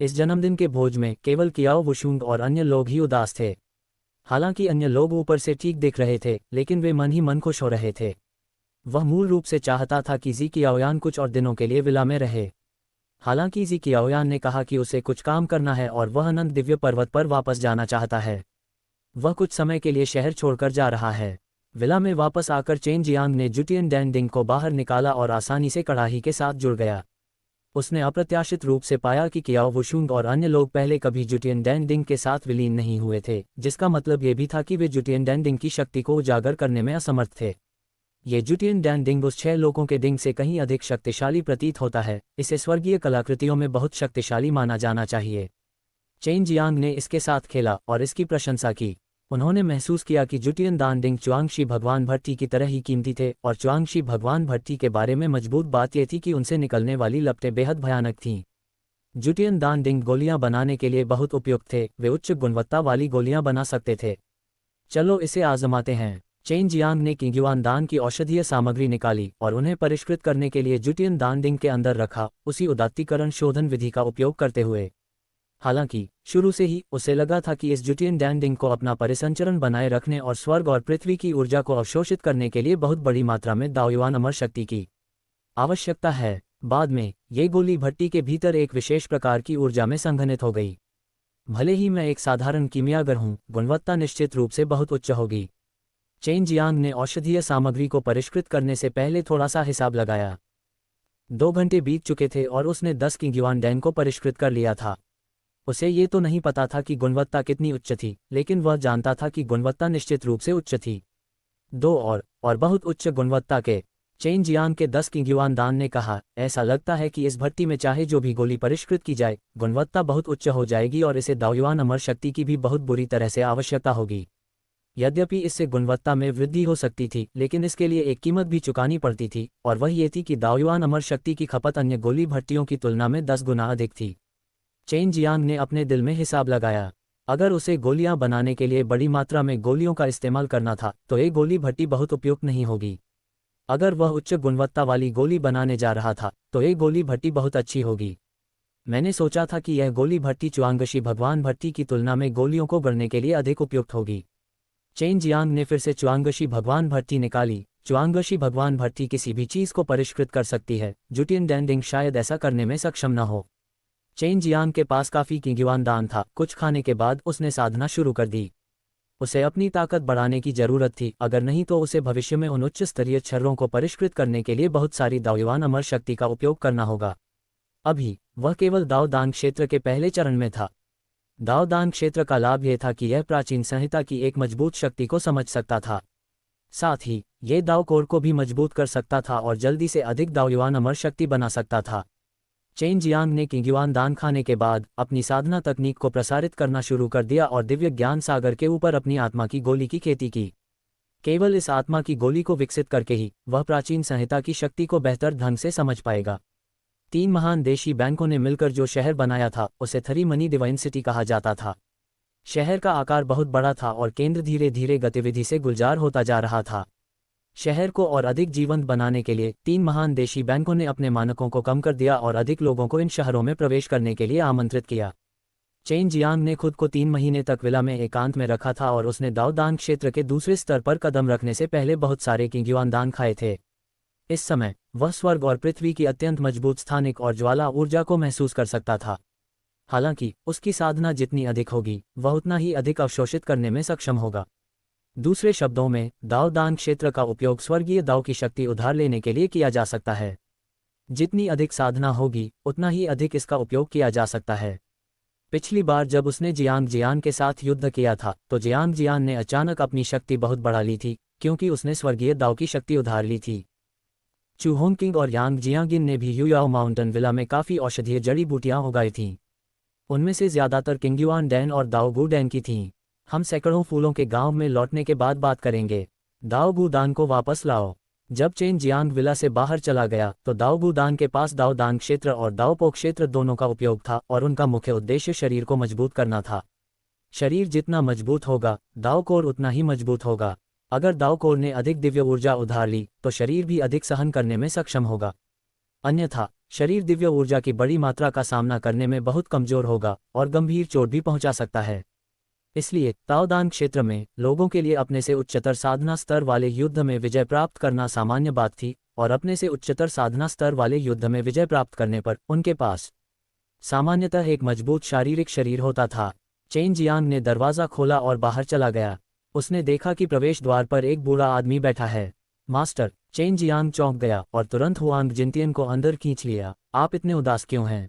इस जन्मदिन के भोज में केवल कियाओ वुशुंग और अन्य लोग ही उदास थे। हालांकि अन्य लोग ऊपर से ठीक दिख रहे थे, लेकिन वे मन ही मन खुश हो रहे थे। वह मूल रूप से चाहता था कि जी कियाओयान कुछ और दिनों के लिए विला में रहे। हालांकि जी कियाओयान ने कहा कि उसे कुछ काम करना है और वह अनंत दिव्य पर्वत पर वापस जाना चाहता है। वह कुछ समय के लिए शहर छोड़कर जा रहा है। विला में वापस आकर चेन जियांग ने जुटियन डैंडिंग को बाहर निकाला और आसानी से कड़ाही के साथ जुड़ गया। उसने अप्रत्याशित रूप से पाया कि कियाओ वुशुंग और अन्य लोग पहले कभी जुटियन डैंडिंग के साथ विलीन नहीं हुए थे, जिसका मतलब ये भी था कि वे जुटियन डैंडिंग की शक्ति को उजागर करने में असमर्थ थे। ये जुटियन डैंडिंग उस 6 लोगों के डिंग से कहीं अधिक शक्तिशाली प्रतीत होता है। इसे स्वर्गीय कलाकृतियों में बहुत शक्तिशाली माना जाना चाहिए। चेन जियांग ने इसके साथ खेला और इसकी प्रशंसा की। उन्होंने महसूस किया कि जुटियन दानडिंग च्वांगशी भगवान भट्टी की तरह ही कीमती थे और च्वांगशी भगवान भट्टी के बारे में मजबूत बात यह थी कि उनसे निकलने वाली लपटें बेहद भयानक थीं। जुटियन दानडिंग गोलियां बनाने के लिए बहुत उपयुक्त थे। वे उच्च गुणवत्ता वाली गोलियां बना सकते थे। चलो इसे आजमाते हैं। चेन जियांग ने किंगयुआन दान की औषधीय सामग्री निकाली और उन्हें परिष्कृत करने के लिए जुटियन दान डिंग के अंदर रखा, उसी उदात्तीकरण शोधन विधि का उपयोग करते हुए। हालांकि शुरू से ही उसे लगा था कि इस जुटियन दान डिंग को अपना परिसंचरण बनाए रखने और स्वर्ग और पृथ्वी की ऊर्जा को अवशोषित करने के लिए बहुत बड़ी मात्रा में दाओयुआन अमर शक्ति की आवश्यकता है। बाद में ये गोली भट्टी के भीतर एक विशेष प्रकार की ऊर्जा में संघनित हो गई। भले ही मैं एक साधारण कीमियागर हूं, गुणवत्ता निश्चित रूप से बहुत उच्च होगी। चेन जियांग ने औषधीय सामग्री को परिष्कृत करने से पहले थोड़ा सा हिसाब लगाया। 2 घंटे बीत चुके थे और उसने 10 किंगयुआन डैन को परिष्कृत कर लिया था। उसे ये तो नहीं पता था कि गुणवत्ता कितनी उच्च थी, लेकिन वह जानता था कि गुणवत्ता निश्चित रूप से उच्च थी। 2 और बहुत उच्च गुणवत्ता के। चेन जियांग के 10 किंगयुआन दान ने कहा, ऐसा लगता है कि इस भट्टी में चाहे जो भी गोली परिष्कृत की जाए, गुणवत्ता बहुत उच्च हो जाएगी और इसे दाओयुआन अमर शक्ति की भी बहुत बुरी तरह से आवश्यकता होगी। यद्यपि इससे गुणवत्ता में वृद्धि हो सकती थी, लेकिन इसके लिए एक कीमत भी चुकानी पड़ती थी, और वह ये थी कि दाओयुआन अमर शक्ति की खपत अन्य गोली भट्टियों की तुलना में 10 गुना अधिक थी। चेन जियांग ने अपने दिल में हिसाब लगाया, अगर उसे गोलियां बनाने के लिए बड़ी मात्रा में गोलियों का इस्तेमाल करना था तो एक गोली भट्टी बहुत उपयुक्त नहीं होगी। अगर वह उच्च गुणवत्ता वाली गोली बनाने जा रहा था तो एक गोली भट्टी बहुत अच्छी होगी। मैंने सोचा था कि यह गोली भट्टी चुआंगशी भगवान भट्टी की तुलना में गोलियों को गढ़ने के लिए अधिक उपयुक्त होगी। चेन जियांग ने फिर से चुआंगशी भगवान भट्टी निकाली। चुआंगशी भगवान भट्टी किसी भी चीज को परिष्कृत कर सकती है, जुटियन डैन डिंग शायद ऐसा करने में सक्षम न हो। चेन जियांग के पास काफी किंगयुआन दान था। कुछ खाने के बाद उसने साधना शुरू कर दी। उसे अपनी ताकत बढ़ाने की जरूरत थी, अगर नहीं तो उसे भविष्य में उन उच्च स्तरीय छर्रों को परिष्कृत करने के लिए बहुत सारी दाओयुआन अमर शक्ति का उपयोग करना होगा। अभी वह केवल दाओ दान क्षेत्र के पहले चरण में था। दाओ दान क्षेत्र का लाभ यह था कि यह प्राचीन संहिता की एक मजबूत शक्ति को समझ सकता था, साथ ही यह दाओ कोर को भी मजबूत कर सकता था और जल्दी से अधिक दाओयुआन अमर शक्ति बना सकता था। चेन जियांग ने किंगयुआन दान खाने के बाद अपनी साधना तकनीक को प्रसारित करना शुरू कर दिया और दिव्य ज्ञान सागर के ऊपर अपनी आत्मा की गोली की खेती की। केवल इस आत्मा की गोली को विकसित करके ही वह प्राचीन संहिता की शक्ति को बेहतर ढंग से समझ पाएगा। 3 महान देशी बैंकों ने मिलकर जो शहर बनाया था उसे थरी मनी डिवाइन सिटी कहा जाता था। शहर का आकार बहुत बड़ा था और केंद्र धीरे धीरे गतिविधि से गुलजार होता जा रहा था। शहर को और अधिक जीवंत बनाने के लिए 3 महान देशी बैंकों ने अपने मानकों को कम कर दिया और अधिक लोगों को इन शहरों में प्रवेश करने के लिए आमंत्रित किया। चेन जियांग ने खुद को 3 महीने तक विला में एकांत में रखा था और उसने दाओ दान क्षेत्र के दूसरे स्तर पर कदम रखने से पहले बहुत सारे किंगयुआन दान खाए थे। इस समय वह स्वर्ग और पृथ्वी की अत्यंत मजबूत स्थानिक और ज्वाला ऊर्जा को महसूस कर सकता था। हालांकि उसकी साधना जितनी अधिक होगी वह उतना ही अधिक अवशोषित करने में सक्षम होगा। दूसरे शब्दों में, दाओ दान क्षेत्र का उपयोग स्वर्गीय दाओ की शक्ति उधार लेने के लिए किया जा सकता है। जितनी अधिक साधना होगी उतना ही अधिक इसका उपयोग किया जा सकता है। पिछली बार जब उसने जियांग जियान के साथ युद्ध किया था तो जियांग जियान ने अचानक अपनी शक्ति बहुत बढ़ा ली थी, क्योंकि उसने स्वर्गीय दाओ की शक्ति उधार ली थी। चूहोंग किंग और यांग जियांगिन ने भी यूयाओ माउंटेन विला में काफ़ी औषधीय जड़ी बूटियां उगाई थीं। उनमें से ज़्यादातर किंगयुआन डैन और दाओ गू डैन की थीं। हम सैकड़ों फूलों के गांव में लौटने के बाद बात करेंगे। दाओ गू दान को वापस लाओ। जब चेन जियांग विला से बाहर चला गया तो दाओ गू दान के पास दाओ दान क्षेत्र और दाओ पो क्षेत्र दोनों का उपयोग था और उनका मुख्य उद्देश्य शरीर को मजबूत करना था। शरीर जितना मजबूत होगा दाओ कोर उतना ही मजबूत होगा। अगर दाओ कोर ने अधिक दिव्य ऊर्जा उधार ली तो शरीर भी अधिक सहन करने में सक्षम होगा, अन्यथा शरीर दिव्य ऊर्जा की बड़ी मात्रा का सामना करने में बहुत कमजोर होगा और गंभीर चोट भी पहुंचा सकता है। इसलिए दाओ दान क्षेत्र में लोगों के लिए अपने से उच्चतर साधना स्तर वाले युद्ध में विजय प्राप्त करना सामान्य बात थी, और अपने से उच्चतर साधना स्तर वाले युद्ध में विजय प्राप्त करने पर उनके पास सामान्यतः एक मजबूत शारीरिक शरीर होता था। चेन जियांग ने दरवाज़ा खोला और बाहर चला गया। उसने देखा कि प्रवेश द्वार पर एक बूढ़ा आदमी बैठा है। मास्टर, चेन जियांग चौंक गया और तुरंत हुआंग जिनतियन को अंदर खींच लिया। आप इतने उदास क्यों हैं?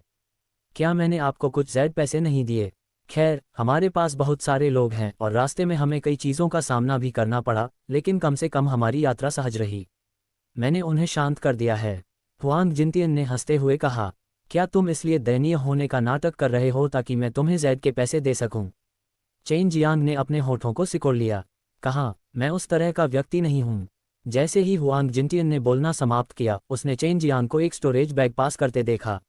क्या मैंने आपको कुछ ज़्यादा पैसे नहीं दिए? खैर, हमारे पास बहुत सारे लोग हैं और रास्ते में हमें कई चीज़ों का सामना भी करना पड़ा, लेकिन कम से कम हमारी यात्रा सहज रही। मैंने उन्हें शांत कर दिया है। हुआंग जिनतियन ने हंसते हुए कहा, क्या तुम इसलिए दयनीय होने का नाटक कर रहे हो ताकि मैं तुम्हें ज़ैद के पैसे दे सकूं? चेन जियांग ने अपने होठों को सिकोड़ लिया। कहा, मैं उस तरह का व्यक्ति नहीं हूं। जैसे ही हुआंग जिनतियन ने बोलना समाप्त किया उसने चेन जियांग को एक स्टोरेज बैग पास करते देखा।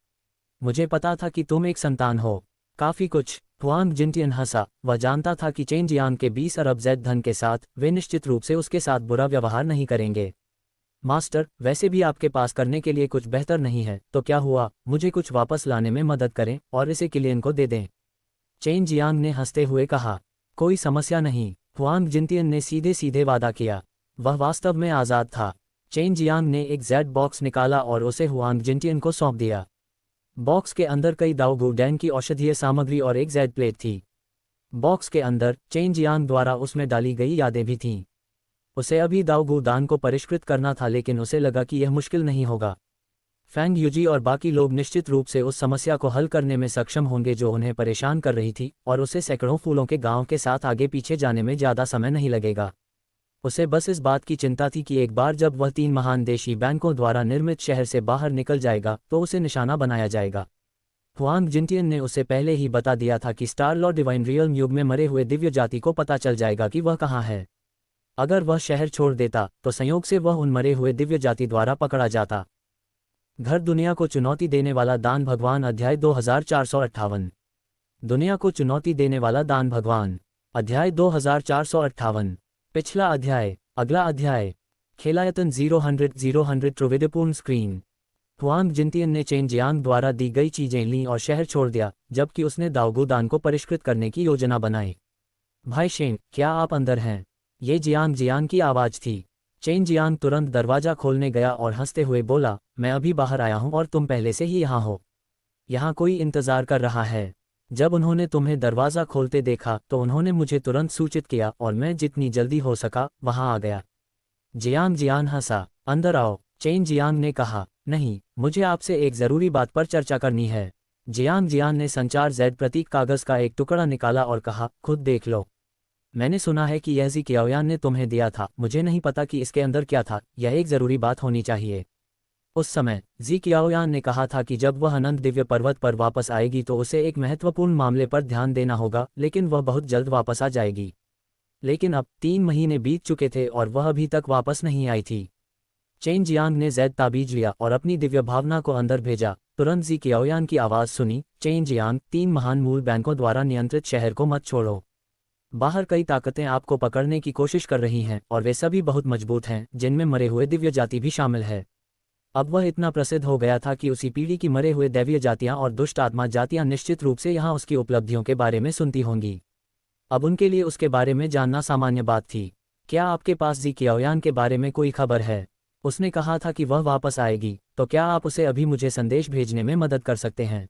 मुझे पता था कि तुम एक संतान हो। काफ़ी कुछ। हुआंग जिनटियन हंसा। वह जानता था कि चेन जियांग के 20 अरब जेड धन के साथ वे निश्चित रूप से उसके साथ बुरा व्यवहार नहीं करेंगे। मास्टर, वैसे भी आपके पास करने के लिए कुछ बेहतर नहीं है, तो क्या हुआ, मुझे कुछ वापस लाने में मदद करें और इसे किलियन को दे दें। चेन जियांग ने हंसते हुए कहा। कोई समस्या नहीं। हुआंग जिनटियन ने सीधे सीधे वादा किया। वह वास्तव में आज़ाद था। चेन जियांग ने एक जेड बॉक्स निकाला और उसे हुआंग जिनटियन को सौंप दिया। बॉक्स के अंदर कई दाओ गू डैन की औषधीय सामग्री और एक जेड प्लेट थी। बॉक्स के अंदर चेन जियांग द्वारा उसमें डाली गई यादें भी थीं। उसे अभी दाओ गू दान को परिष्कृत करना था, लेकिन उसे लगा कि यह मुश्किल नहीं होगा। फैंग यूजी और बाकी लोग निश्चित रूप से उस समस्या को हल करने में सक्षम होंगे जो उन्हें परेशान कर रही थी, और उसे सैकड़ों फूलों के गांव के साथ आगे पीछे जाने में ज़्यादा समय नहीं लगेगा। उसे बस इस बात की चिंता थी कि एक बार जब वह 3 महान देशी बैंकों द्वारा निर्मित शहर से बाहर निकल जाएगा तो उसे निशाना बनाया जाएगा। हुआंग जिनटियन ने उसे पहले ही बता दिया था कि स्टार लॉर्ड डिवाइन रियल्म युग में मरे हुए दिव्य जाति को पता चल जाएगा कि वह कहाँ है। अगर वह शहर छोड़ देता तो संयोग से वह उन मरे हुए दिव्य जाति द्वारा पकड़ा जाता। घर दुनिया को चुनौती देने वाला दान भगवान अध्याय 2458। दुनिया को चुनौती देने वाला दान भगवान अध्याय 2458। पिछला अध्याय। अगला अध्याय। खेलायतन 000 त्रिविधपूर्ण स्क्रीन। हुआंग जिनटियन ने चेन जियांग द्वारा दी गई चीजें लीं और शहर छोड़ दिया, जबकि उसने दाओगू दान को परिष्कृत करने की योजना बनाई। भाई शेंग, क्या आप अंदर हैं? ये जियांग की आवाज़ थी। चेन जियांग तुरंत दरवाजा खोलने गया और हंसते हुए बोला, मैं अभी बाहर आया हूं और तुम पहले से ही यहाँ हो। यहाँ कोई इंतज़ार कर रहा है। जब उन्होंने तुम्हें दरवाज़ा खोलते देखा तो उन्होंने मुझे तुरंत सूचित किया और मैं जितनी जल्दी हो सका वहाँ आ गया। जियांग हंसा। अंदर आओ, चेन जियांग ने कहा। नहीं, मुझे आपसे एक ज़रूरी बात पर चर्चा करनी है। जियांग ने संचार जेड प्रतीक कागज़ का एक टुकड़ा निकाला और कहा, खुद देख लो। मैंने सुना है कि यह जी कियाओयान ने तुम्हें दिया था। मुझे नहीं पता कि इसके अंदर क्या था। यह एक ज़रूरी बात होनी चाहिए। उस समय जी कियाओयान ने कहा था कि जब वह अनंत दिव्य पर्वत पर वापस आएगी तो उसे एक महत्वपूर्ण मामले पर ध्यान देना होगा, लेकिन वह बहुत जल्द वापस आ जाएगी। लेकिन अब 3 महीने बीत चुके थे और वह अभी तक वापस नहीं आई थी। चेन जियांग ने जेड ताबीज लिया और अपनी दिव्य भावना को अंदर भेजा। तुरंत जी कियाओयान की आवाज़ सुनी, चेन जियांग, 3 महान मूल बैंकों द्वारा नियंत्रित शहर को मत छोड़ो। बाहर कई ताकतें आपको पकड़ने की कोशिश कर रही हैं और वे सभी बहुत मजबूत हैं, जिनमें मरे हुए दिव्य जाति भी शामिल है। अब वह इतना प्रसिद्ध हो गया था कि उसी पीढ़ी की मरे हुए दैवीय जातियां और दुष्ट आत्मा जातियां निश्चित रूप से यहाँ उसकी उपलब्धियों के बारे में सुनती होंगी। अब उनके लिए उसके बारे में जानना सामान्य बात थी। क्या आपके पास जी कियाओयान के बारे में कोई खबर है? उसने कहा था कि वह वापस आएगी, तो क्या आप उसे अभी मुझे संदेश भेजने में मदद कर सकते हैं?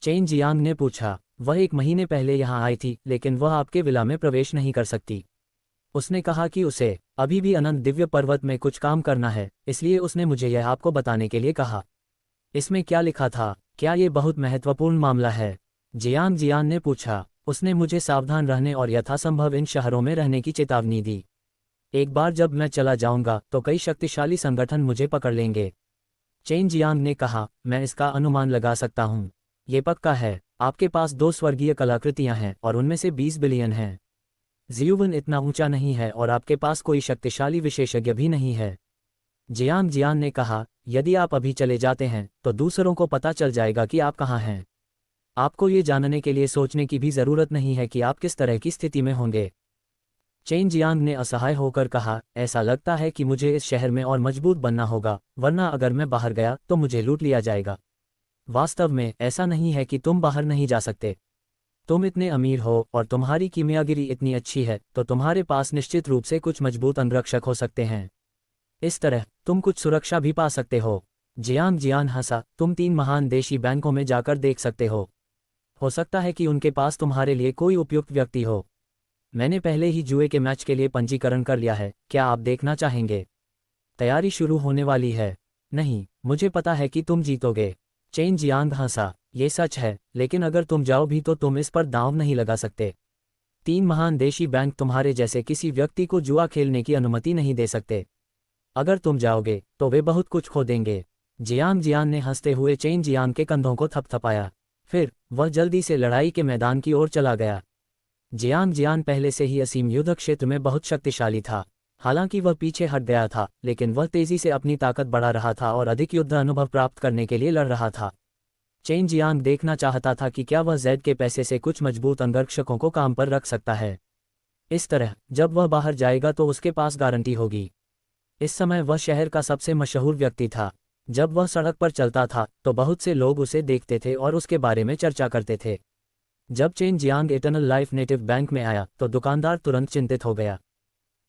चेन जियांग ने पूछा। वह 1 महीने पहले यहाँ आई थी, लेकिन वह आपके विला में प्रवेश नहीं कर सकती। उसने कहा कि उसे अभी भी अनंत दिव्य पर्वत में कुछ काम करना है, इसलिए उसने मुझे यह आपको बताने के लिए कहा। इसमें क्या लिखा था? क्या ये बहुत महत्वपूर्ण मामला है? जियांग ने पूछा। उसने मुझे सावधान रहने और यथासंभव इन शहरों में रहने की चेतावनी दी। एक बार जब मैं चला जाऊंगा तो कई शक्तिशाली संगठन मुझे पकड़ लेंगे। चेन जियांग ने कहा, मैं इसका अनुमान लगा सकता हूँ। ये पक्का है। आपके पास 2 स्वर्गीय कलाकृतियाँ हैं और उनमें से 20 बिलियन हैं। ज़ियुवन इतना ऊंचा नहीं है और आपके पास कोई शक्तिशाली विशेषज्ञ भी नहीं है। जियांग ने कहा, यदि आप अभी चले जाते हैं तो दूसरों को पता चल जाएगा कि आप कहाँ हैं। आपको ये जानने के लिए सोचने की भी ज़रूरत नहीं है कि आप किस तरह की स्थिति में होंगे। चेन जियांग ने असहाय होकर कहा, ऐसा लगता है कि मुझे इस शहर में और मजबूत बनना होगा, वरना अगर मैं बाहर गया तो मुझे लूट लिया जाएगा। वास्तव में ऐसा नहीं है कि तुम बाहर नहीं जा सकते। तुम इतने अमीर हो और तुम्हारी कीमियागिरी इतनी अच्छी है, तो तुम्हारे पास निश्चित रूप से कुछ मजबूत अंगरक्षक हो सकते हैं। इस तरह तुम कुछ सुरक्षा भी पा सकते हो। जियांग हंसा। तुम 3 महान देशी बैंकों में जाकर देख सकते हो सकता है कि उनके पास तुम्हारे लिए कोई उपयुक्त व्यक्ति हो। मैंने पहले ही जुए के मैच के लिए पंजीकरण कर लिया है, क्या आप देखना चाहेंगे? तैयारी शुरू होने वाली है। नहीं, मुझे पता है कि तुम जीतोगे। चेन जियांग हंसा। ये सच है, लेकिन अगर तुम जाओ भी तो तुम इस पर दांव नहीं लगा सकते। 3 महान देशी बैंक तुम्हारे जैसे किसी व्यक्ति को जुआ खेलने की अनुमति नहीं दे सकते। अगर तुम जाओगे तो वे बहुत कुछ खो देंगे। जियांग ने हंसते हुए चेन जियांग के कंधों को थपथपाया। फिर वह जल्दी से लड़ाई के मैदान की ओर चला गया। जियांग पहले से ही असीम युद्ध क्षेत्र में बहुत शक्तिशाली था। हालांकि वह पीछे हट गया था, लेकिन वह तेजी से अपनी ताकत बढ़ा रहा था और अधिक युद्ध अनुभव प्राप्त करने के लिए लड़ रहा था। चेन जियांग देखना चाहता था कि क्या वह जेड के पैसे से कुछ मजबूत अंगरक्षकों को काम पर रख सकता है। इस तरह जब वह बाहर जाएगा तो उसके पास गारंटी होगी। इस समय वह शहर का सबसे मशहूर व्यक्ति था। जब वह सड़क पर चलता था तो बहुत से लोग उसे देखते थे और उसके बारे में चर्चा करते थे। जब chain Jiang eternal life native bank में आया तो दुकानदार तुरंत चिंतित हो गया।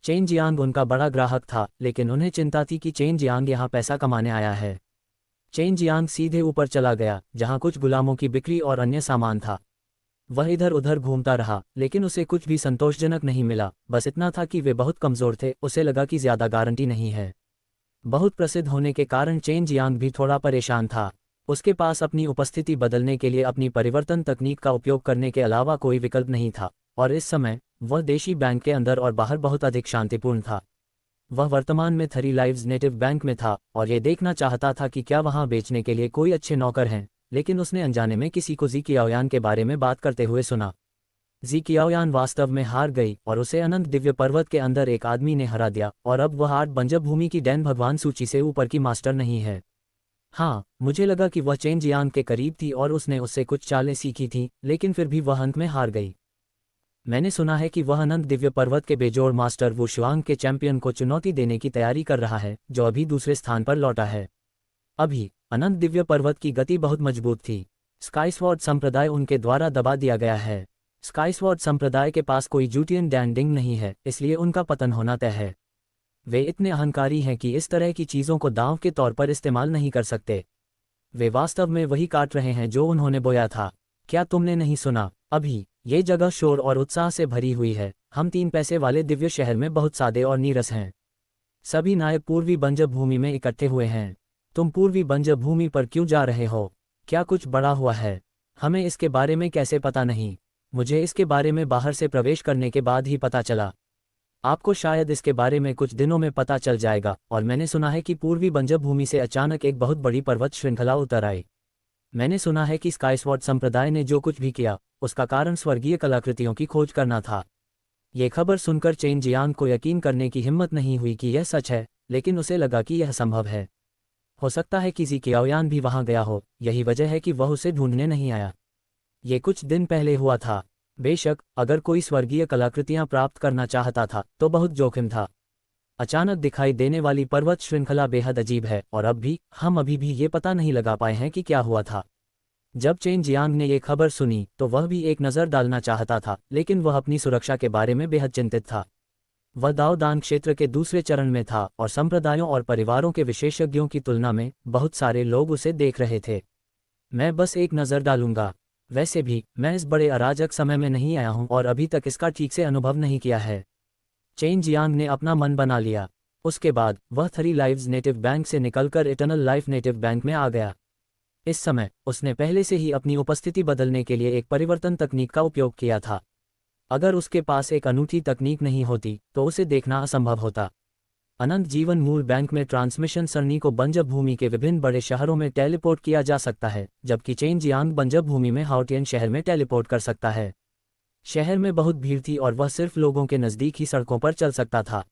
चेन जियांग उनका बड़ा ग्राहक था, लेकिन उन्हें चिंता थी कि चेन जियांग यहाँ पैसा कमाने आया है। चेन जियांग सीधे ऊपर चला गया जहाँ कुछ गुलामों की बिक्री और अन्य सामान था। वह इधर उधर घूमता रहा, लेकिन उसे कुछ भी संतोषजनक नहीं मिला। बस इतना था कि वे बहुत कमज़ोर थे। उसे लगा कि ज़्यादा गारंटी नहीं है। बहुत प्रसिद्ध होने के कारण चेन जियांग भी थोड़ा परेशान था। उसके पास अपनी उपस्थिति बदलने के लिए अपनी परिवर्तन तकनीक का उपयोग करने के अलावा कोई विकल्प नहीं था, और इस समय वह देशी बैंक के अंदर और बाहर बहुत अधिक शांतिपूर्ण था। वह वर्तमान में 3 लाइव्स नेटिव बैंक में था और ये देखना चाहता था कि क्या वहाँ बेचने के लिए कोई अच्छे नौकर हैं, लेकिन उसने अनजाने में किसी को जी कियाओयान के बारे में बात करते हुए सुना। जी कियाओयान वास्तव में हार गई और उसे अनंत दिव्य पर्वत के अंदर एक आदमी ने हरा दिया, और अब वह 8 बंजर भूमि की डैन भगवान सूची से ऊपर की मास्टर नहीं है। हाँ, मुझे लगा कि वह चेन जियांग के करीब थी और उसने उससे कुछ चालें सीखी थीं, लेकिन फिर भी वह अंत में हार गई। मैंने सुना है कि वह अनंत दिव्य पर्वत के बेजोड़ मास्टर वुशुआंग के चैंपियन को चुनौती देने की तैयारी कर रहा है, जो अभी दूसरे स्थान पर लौटा है। अभी अनंत दिव्य पर्वत की गति बहुत मजबूत थी। स्काईस्वॉर्ड संप्रदाय उनके द्वारा दबा दिया गया है। स्काईस्वॉर्ड संप्रदाय के पास कोई जूटियन डैंडिंग नहीं है, इसलिए उनका पतन होना तय है। वे इतने अहंकारी हैं कि इस तरह की चीज़ों को दांव के तौर पर इस्तेमाल नहीं कर सकते। वे वास्तव में वही काट रहे हैं जो उन्होंने बोया था। क्या तुमने नहीं सुना? अभी ये जगह शोर और उत्साह से भरी हुई है। हम 3 पैसे वाले दिव्य शहर में बहुत सादे और नीरस हैं। सभी नायक पूर्वी बंजर भूमि में इकट्ठे हुए हैं। तुम पूर्वी बंजर भूमि पर क्यों जा रहे हो? क्या कुछ बड़ा हुआ है? हमें इसके बारे में कैसे पता नहीं? मुझे इसके बारे में बाहर से प्रवेश करने के बाद ही पता चला। आपको शायद इसके बारे में कुछ दिनों में पता चल जाएगा। और मैंने सुना है कि पूर्वी बंजर भूमि से अचानक एक बहुत बड़ी पर्वत श्रृंखला उतर आई। मैंने सुना है कि स्काईस्वॉर्ड संप्रदाय ने जो कुछ भी किया उसका कारण स्वर्गीय कलाकृतियों की खोज करना था। ये खबर सुनकर चेन जियांग को यकीन करने की हिम्मत नहीं हुई कि यह सच है, लेकिन उसे लगा कि यह संभव है। हो सकता है कि जी कियाओयान भी वहां गया हो, यही वजह है कि वह उसे ढूंढने नहीं आया। ये कुछ दिन पहले हुआ था। बेशक अगर कोई स्वर्गीय कलाकृतियां प्राप्त करना चाहता था तो बहुत जोखिम था। अचानक दिखाई देने वाली पर्वत श्रृंखला बेहद अजीब है, और हम अभी भी ये पता नहीं लगा पाए हैं कि क्या हुआ था। जब चेन जियांग ने ये खबर सुनी तो वह भी एक नज़र डालना चाहता था, लेकिन वह अपनी सुरक्षा के बारे में बेहद चिंतित था। वह दाव दान क्षेत्र के दूसरे चरण में था और संप्रदायों और परिवारों के विशेषज्ञों की तुलना में बहुत सारे लोग उसे देख रहे थे। मैं बस एक नज़र डालूंगा। वैसे भी मैं इस बड़े अराजक समय में नहीं आया हूं और अभी तक इसका ठीक से अनुभव नहीं किया है। चेन जियांग ने अपना मन बना लिया। उसके बाद वह 3 लाइव्स नेटिव बैंक से निकलकर इटर्नल लाइफ नेटिव बैंक में आ गया। इस समय उसने पहले से ही अपनी उपस्थिति बदलने के लिए एक परिवर्तन तकनीक का उपयोग किया था। अगर उसके पास एक अनूठी तकनीक नहीं होती तो उसे देखना असंभव होता। अनंत जीवन मूल बैंक में ट्रांसमिशन सरणी को बंजर भूमि के विभिन्न बड़े शहरों में टेलीपोर्ट किया जा सकता है, जबकि चेन जियांग बंजर भूमि में हाओटियन शहर में टेलीपोर्ट कर सकता है। शहर में बहुत भीड़ थी और वह सिर्फ लोगों के नज़दीक ही सड़कों पर चल सकता था।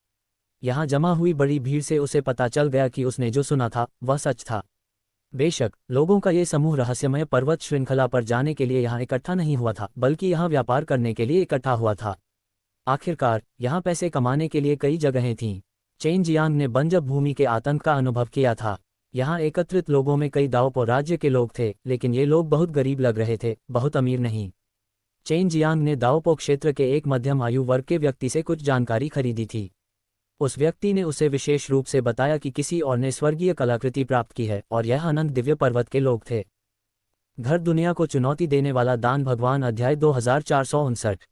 यहाँ जमा हुई बड़ी भीड़ से उसे पता चल गया कि उसने जो सुना था वह सच था। बेशक लोगों का ये समूह रहस्यमय पर्वत श्रृंखला पर जाने के लिए यहाँ इकट्ठा नहीं हुआ था, बल्कि यहाँ व्यापार करने के लिए इकट्ठा हुआ था। आखिरकार यहाँ पैसे कमाने के लिए कई जगहें थीं। चेन जियांग ने बंजर भूमि के आतंक का अनुभव किया था। यहाँ एकत्रित लोगों में कई दाओपो राज्य के लोग थे, लेकिन ये लोग बहुत गरीब लग रहे थे, बहुत अमीर नहीं। चेन जियांग ने दाओपो क्षेत्र के एक मध्यम आयु वर्ग के व्यक्ति से कुछ जानकारी खरीदी थी। उस व्यक्ति ने उसे विशेष रूप से बताया कि किसी और ने स्वर्गीय कलाकृति प्राप्त की है और यह अनंत दिव्य पर्वत के लोग थे। घर दुनिया को चुनौती देने वाला दान भगवान अध्याय 2459।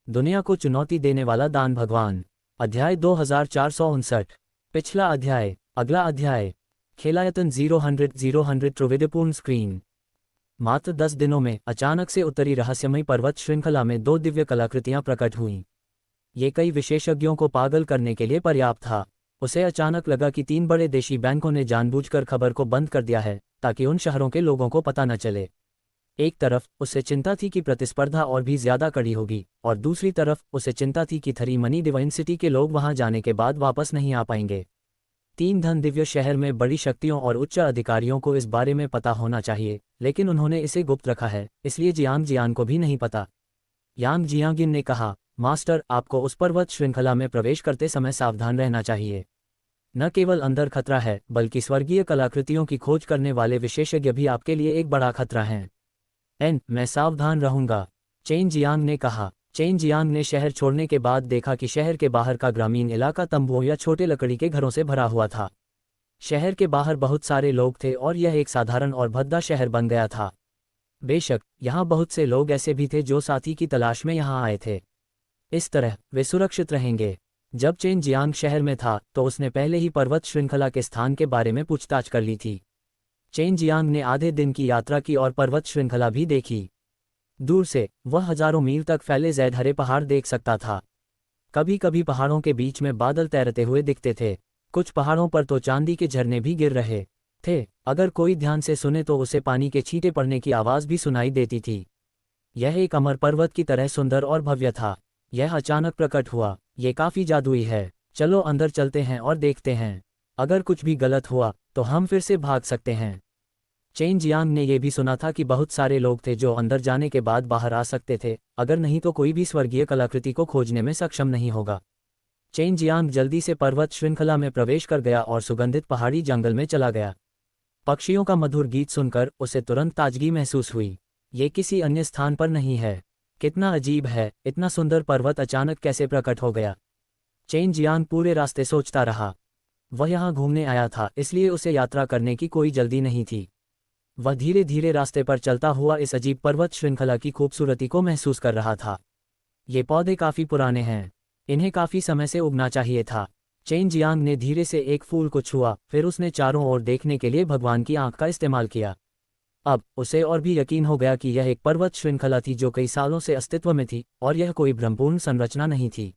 दुनिया को चुनौती देने वाला दान भगवान अध्याय 2459। पिछला अध्याय। अगला अध्याय। खेलायतन 0 त्रिविधपूर्ण स्क्रीन। मात्र 10 दिनों में अचानक से उत्तरी रहस्यमयी पर्वत श्रृंखला में 2 दिव्य कलाकृतियां प्रकट हुईं। ये कई विशेषज्ञों को पागल करने के लिए पर्याप्त था। उसे अचानक लगा कि 3 बड़े देशी बैंकों ने जानबूझकर खबर को बंद कर दिया है ताकि उन शहरों के लोगों को पता न चले। एक तरफ उसे चिंता थी कि प्रतिस्पर्धा और भी ज्यादा कड़ी होगी, और दूसरी तरफ उसे चिंता थी कि 3 मनी डिवाइन सिटी के लोग वहां जाने के बाद वापस नहीं आ पाएंगे। 3 धन दिव्य शहर में बड़ी शक्तियों और उच्च अधिकारियों को इस बारे में पता होना चाहिए लेकिन उन्होंने इसे गुप्त रखा है, इसलिए जियांग जियान को भी नहीं पता। यांग जियांगिन ने कहा, मास्टर, आपको उस पर्वत श्रृंखला में प्रवेश करते समय सावधान रहना चाहिए। न केवल अंदर खतरा है, बल्कि स्वर्गीय कलाकृतियों की खोज करने वाले विशेषज्ञ भी आपके लिए एक बड़ा खतरा हैं। मैं सावधान रहूंगा, चेन जियांग ने कहा। चेन जियांग ने शहर छोड़ने के बाद देखा कि शहर के बाहर का ग्रामीण इलाका तंबुओं या छोटे लकड़ी के घरों से भरा हुआ था। शहर के बाहर बहुत सारे लोग थे और यह एक साधारण और भद्दा शहर बन गया था। बेशक यहाँ बहुत से लोग ऐसे भी थे जो साथी की तलाश में यहाँ आए थे। इस तरह वे सुरक्षित रहेंगे। जब चेन जियांग शहर में था तो उसने पहले ही पर्वत श्रृंखला के स्थान के बारे में पूछताछ कर ली थी। चेन जियांग ने आधे दिन की यात्रा की और पर्वत श्रृंखला भी देखी। दूर से वह हजारों मील तक फैले ज़ैद हरे पहाड़ देख सकता था। कभी कभी पहाड़ों के बीच में बादल तैरते हुए दिखते थे। कुछ पहाड़ों पर तो चांदी के झरने भी गिर रहे थे। अगर कोई ध्यान से सुने तो उसे पानी के छींटे पड़ने की आवाज़ भी सुनाई देती थी। यह एक अमर पर्वत की तरह सुंदर और भव्य था। यह अचानक प्रकट हुआ। ये काफ़ी जादुई है। चलो अंदर चलते हैं और देखते हैं। अगर कुछ भी गलत हुआ तो हम फिर से भाग सकते हैं। चेन जियांग ने यह भी सुना था कि बहुत सारे लोग थे जो अंदर जाने के बाद बाहर आ सकते थे, अगर नहीं तो कोई भी स्वर्गीय कलाकृति को खोजने में सक्षम नहीं होगा। चेन जियांग जल्दी से पर्वत श्रृंखला में प्रवेश कर गया और सुगंधित पहाड़ी जंगल में चला गया। पक्षियों का मधुर गीत सुनकर उसे तुरंत ताजगी महसूस हुई। ये किसी अन्य स्थान पर नहीं है। कितना अजीब है, इतना सुंदर पर्वत अचानक कैसे प्रकट हो गया। चेन जियांग पूरे रास्ते सोचता रहा। वह यहाँ घूमने आया था, इसलिए उसे यात्रा करने की कोई जल्दी नहीं थी। वह धीरे धीरे रास्ते पर चलता हुआ इस अजीब पर्वत श्रृंखला की खूबसूरती को महसूस कर रहा था। ये पौधे काफ़ी पुराने हैं, इन्हें काफ़ी समय से उगना चाहिए था। चेन जियांग ने धीरे से एक फूल को छुआ, फिर उसने चारों ओर देखने के लिए भगवान की आंख का इस्तेमाल किया। अब उसे और भी यकीन हो गया कि यह एक पर्वत श्रृंखला थी जो कई सालों से अस्तित्व में थी और यह कोई भ्रमपूर्ण संरचना नहीं थी।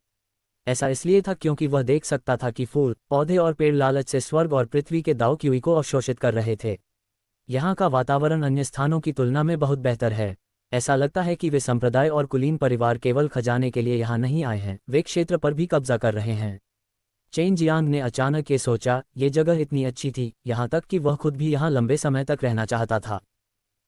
ऐसा इसलिए था क्योंकि वह देख सकता था कि फूल, पौधे और पेड़ लालच से स्वर्ग और पृथ्वी के दाव क्यूई को अवशोषित कर रहे थे। यहाँ का वातावरण अन्य स्थानों की तुलना में बहुत बेहतर है। ऐसा लगता है कि वे संप्रदाय और कुलीन परिवार केवल खजाने के लिए यहाँ नहीं आए हैं, वे क्षेत्र पर भी कब्जा कर रहे हैं। चेन जियांग ने अचानक ये सोचा, ये जगह इतनी अच्छी थी, यहाँ तक कि वह खुद भी यहाँ लंबे समय तक रहना चाहता था।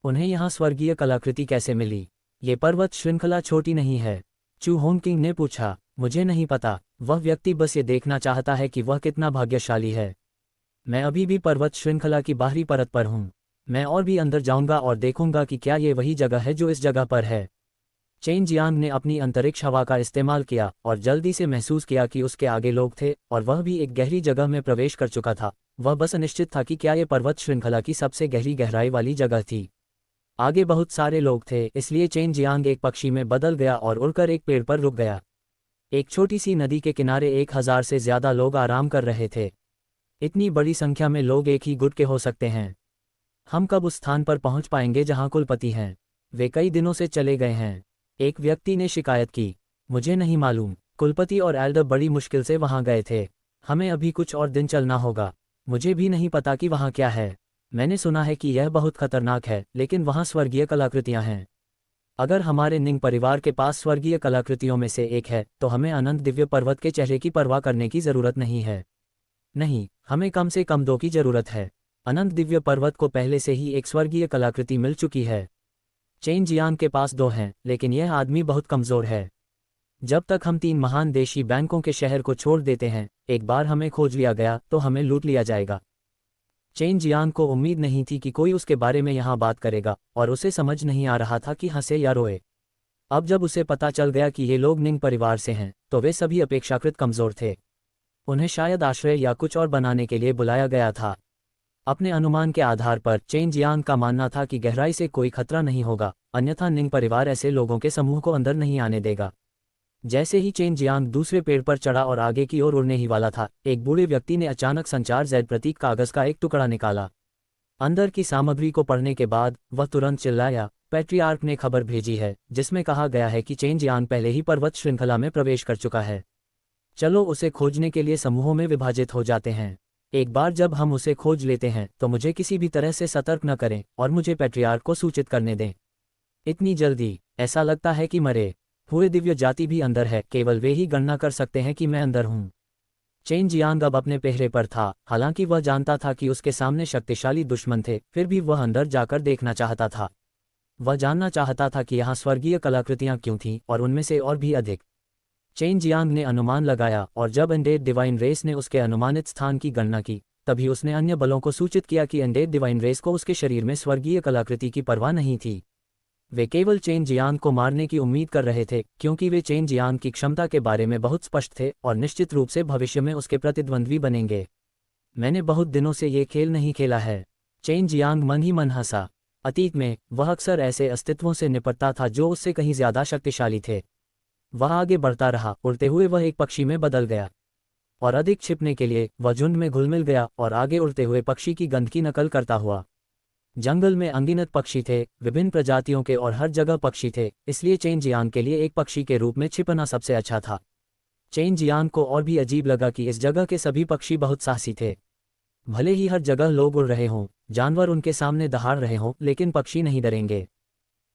उन्हें यहाँ स्वर्गीय कलाकृति कैसे मिली? ये पर्वत श्रृंखला छोटी नहीं है? चू होंगकिंग ने पूछा। मुझे नहीं पता, वह व्यक्ति बस ये देखना चाहता है कि वह कितना भाग्यशाली है। मैं अभी भी पर्वत श्रृंखला की बाहरी परत पर हूँ। मैं और भी अंदर जाऊंगा और देखूंगा कि क्या ये वही जगह है जो इस जगह पर है। चेन जियांग ने अपनी अंतरिक्ष हवा का इस्तेमाल किया और जल्दी से महसूस किया कि उसके आगे लोग थे और वह भी एक गहरी जगह में प्रवेश कर चुका था। वह बस अनिश्चित था कि क्या ये पर्वत श्रृंखला की सबसे गहरी गहराई वाली जगह थी। आगे बहुत सारे लोग थे, इसलिए चेन जियांग एक पक्षी में बदल गया और उड़कर एक पेड़ पर रुक गया। एक छोटी सी नदी के किनारे 1000 से ज्यादा लोग आराम कर रहे थे। इतनी बड़ी संख्या में लोग एक ही गुट के हो सकते हैं। हम कब उस स्थान पर पहुंच पाएंगे जहां कुलपति हैं? वे कई दिनों से चले गए हैं, एक व्यक्ति ने शिकायत की। मुझे नहीं मालूम, कुलपति और एल्डर बड़ी मुश्किल से वहां गए थे। हमें अभी कुछ और दिन चलना होगा। मुझे भी नहीं पता कि वहां क्या है। मैंने सुना है कि यह बहुत खतरनाक है, लेकिन वहां स्वर्गीय कलाकृतियां हैं। अगर हमारे निंग परिवार के पास स्वर्गीय कलाकृतियों में से एक है तो हमें अनंत दिव्य पर्वत के चेहरे की परवाह करने की जरूरत नहीं है। नहीं, हमें कम से कम 2 की जरूरत है। अनंत दिव्य पर्वत को पहले से ही एक स्वर्गीय कलाकृति मिल चुकी है। चेन जियांग के पास 2 हैं, लेकिन यह आदमी बहुत कमज़ोर है। जब तक हम 3 महान देशी बैंकों के शहर को छोड़ देते हैं, एक बार हमें खोज लिया गया तो हमें लूट लिया जाएगा। चेन जियांग को उम्मीद नहीं थी कि कोई उसके बारे में यहाँ बात करेगा और उसे समझ नहीं आ रहा था कि हंसे या रोए। अब जब उसे पता चल गया कि ये लोग निंग परिवार से हैं तो वे सभी अपेक्षाकृत कमज़ोर थे। उन्हें शायद आश्रय या कुछ और बनाने के लिए बुलाया गया था। अपने अनुमान के आधार पर चेन जियांग का मानना था कि गहराई से कोई खतरा नहीं होगा, अन्यथा निंग परिवार ऐसे लोगों के समूह को अंदर नहीं आने देगा। जैसे ही चेन जियांग दूसरे पेड़ पर चढ़ा और आगे की ओर उड़ने ही वाला था, एक बूढ़े व्यक्ति ने अचानक संचार ज़ेड प्रतीक कागज का एक टुकड़ा निकाला। अंदर की सामग्री को पढ़ने के बाद वह तुरंत चिल्लाया, पैट्रियार्क ने खबर भेजी है जिसमें कहा गया है कि चेन जियांग पहले ही पर्वत श्रृंखला में प्रवेश कर चुका है। चलो उसे खोजने के लिए समूहों में विभाजित हो जाते हैं। एक बार जब हम उसे खोज लेते हैं तो मुझे किसी भी तरह से सतर्क न करें और मुझे पैट्रियार्क को सूचित करने दें। इतनी जल्दी? ऐसा लगता है कि मरे हुए दिव्य जाति भी अंदर है, केवल वे ही गणना कर सकते हैं कि मैं अंदर हूँ। चेन जियांग अब अपने पहरे पर था। हालांकि वह जानता था कि उसके सामने शक्तिशाली दुश्मन थे, फिर भी वह अंदर जाकर देखना चाहता था। वह जानना चाहता था कि यहाँ स्वर्गीय कलाकृतियाँ क्यों थीं, और उनमें से और भी अधिक। चेन जियांग ने अनुमान लगाया, और जब अनडेड डिवाइन रेस ने उसके अनुमानित स्थान की गणना की, तभी उसने अन्य बलों को सूचित किया कि अनडेड डिवाइन रेस को उसके शरीर में स्वर्गीय कलाकृति की परवाह नहीं थी। वे केवल चेन जियांग को मारने की उम्मीद कर रहे थे, क्योंकि वे चेन जियांग की क्षमता के बारे में बहुत स्पष्ट थे और निश्चित रूप से भविष्य में उसके प्रतिद्वंद्वी बनेंगे। मैंने बहुत दिनों से ये खेल नहीं खेला है। चेन जियांग मन ही मन हंसा। अतीत में वह अक्सर ऐसे अस्तित्वों से निपटता था जो उससे कहीं ज्यादा शक्तिशाली थे। वह आगे बढ़ता रहा। उड़ते हुए वह एक पक्षी में बदल गया, और अधिक छिपने के लिए वह झुंड में घुल मिल गया और आगे उड़ते हुए पक्षी की गंध की नकल करता हुआ। जंगल में अनगिनत पक्षी थे, विभिन्न प्रजातियों के, और हर जगह पक्षी थे, इसलिए चेन जियांग के लिए एक पक्षी के रूप में छिपना सबसे अच्छा था। चेन जियांग को और भी अजीब लगा कि इस जगह के सभी पक्षी बहुत साहसी थे। भले ही हर जगह लोग उड़ रहे हों, जानवर उनके सामने दहाड़ रहे हों, लेकिन पक्षी नहीं डरेंगे।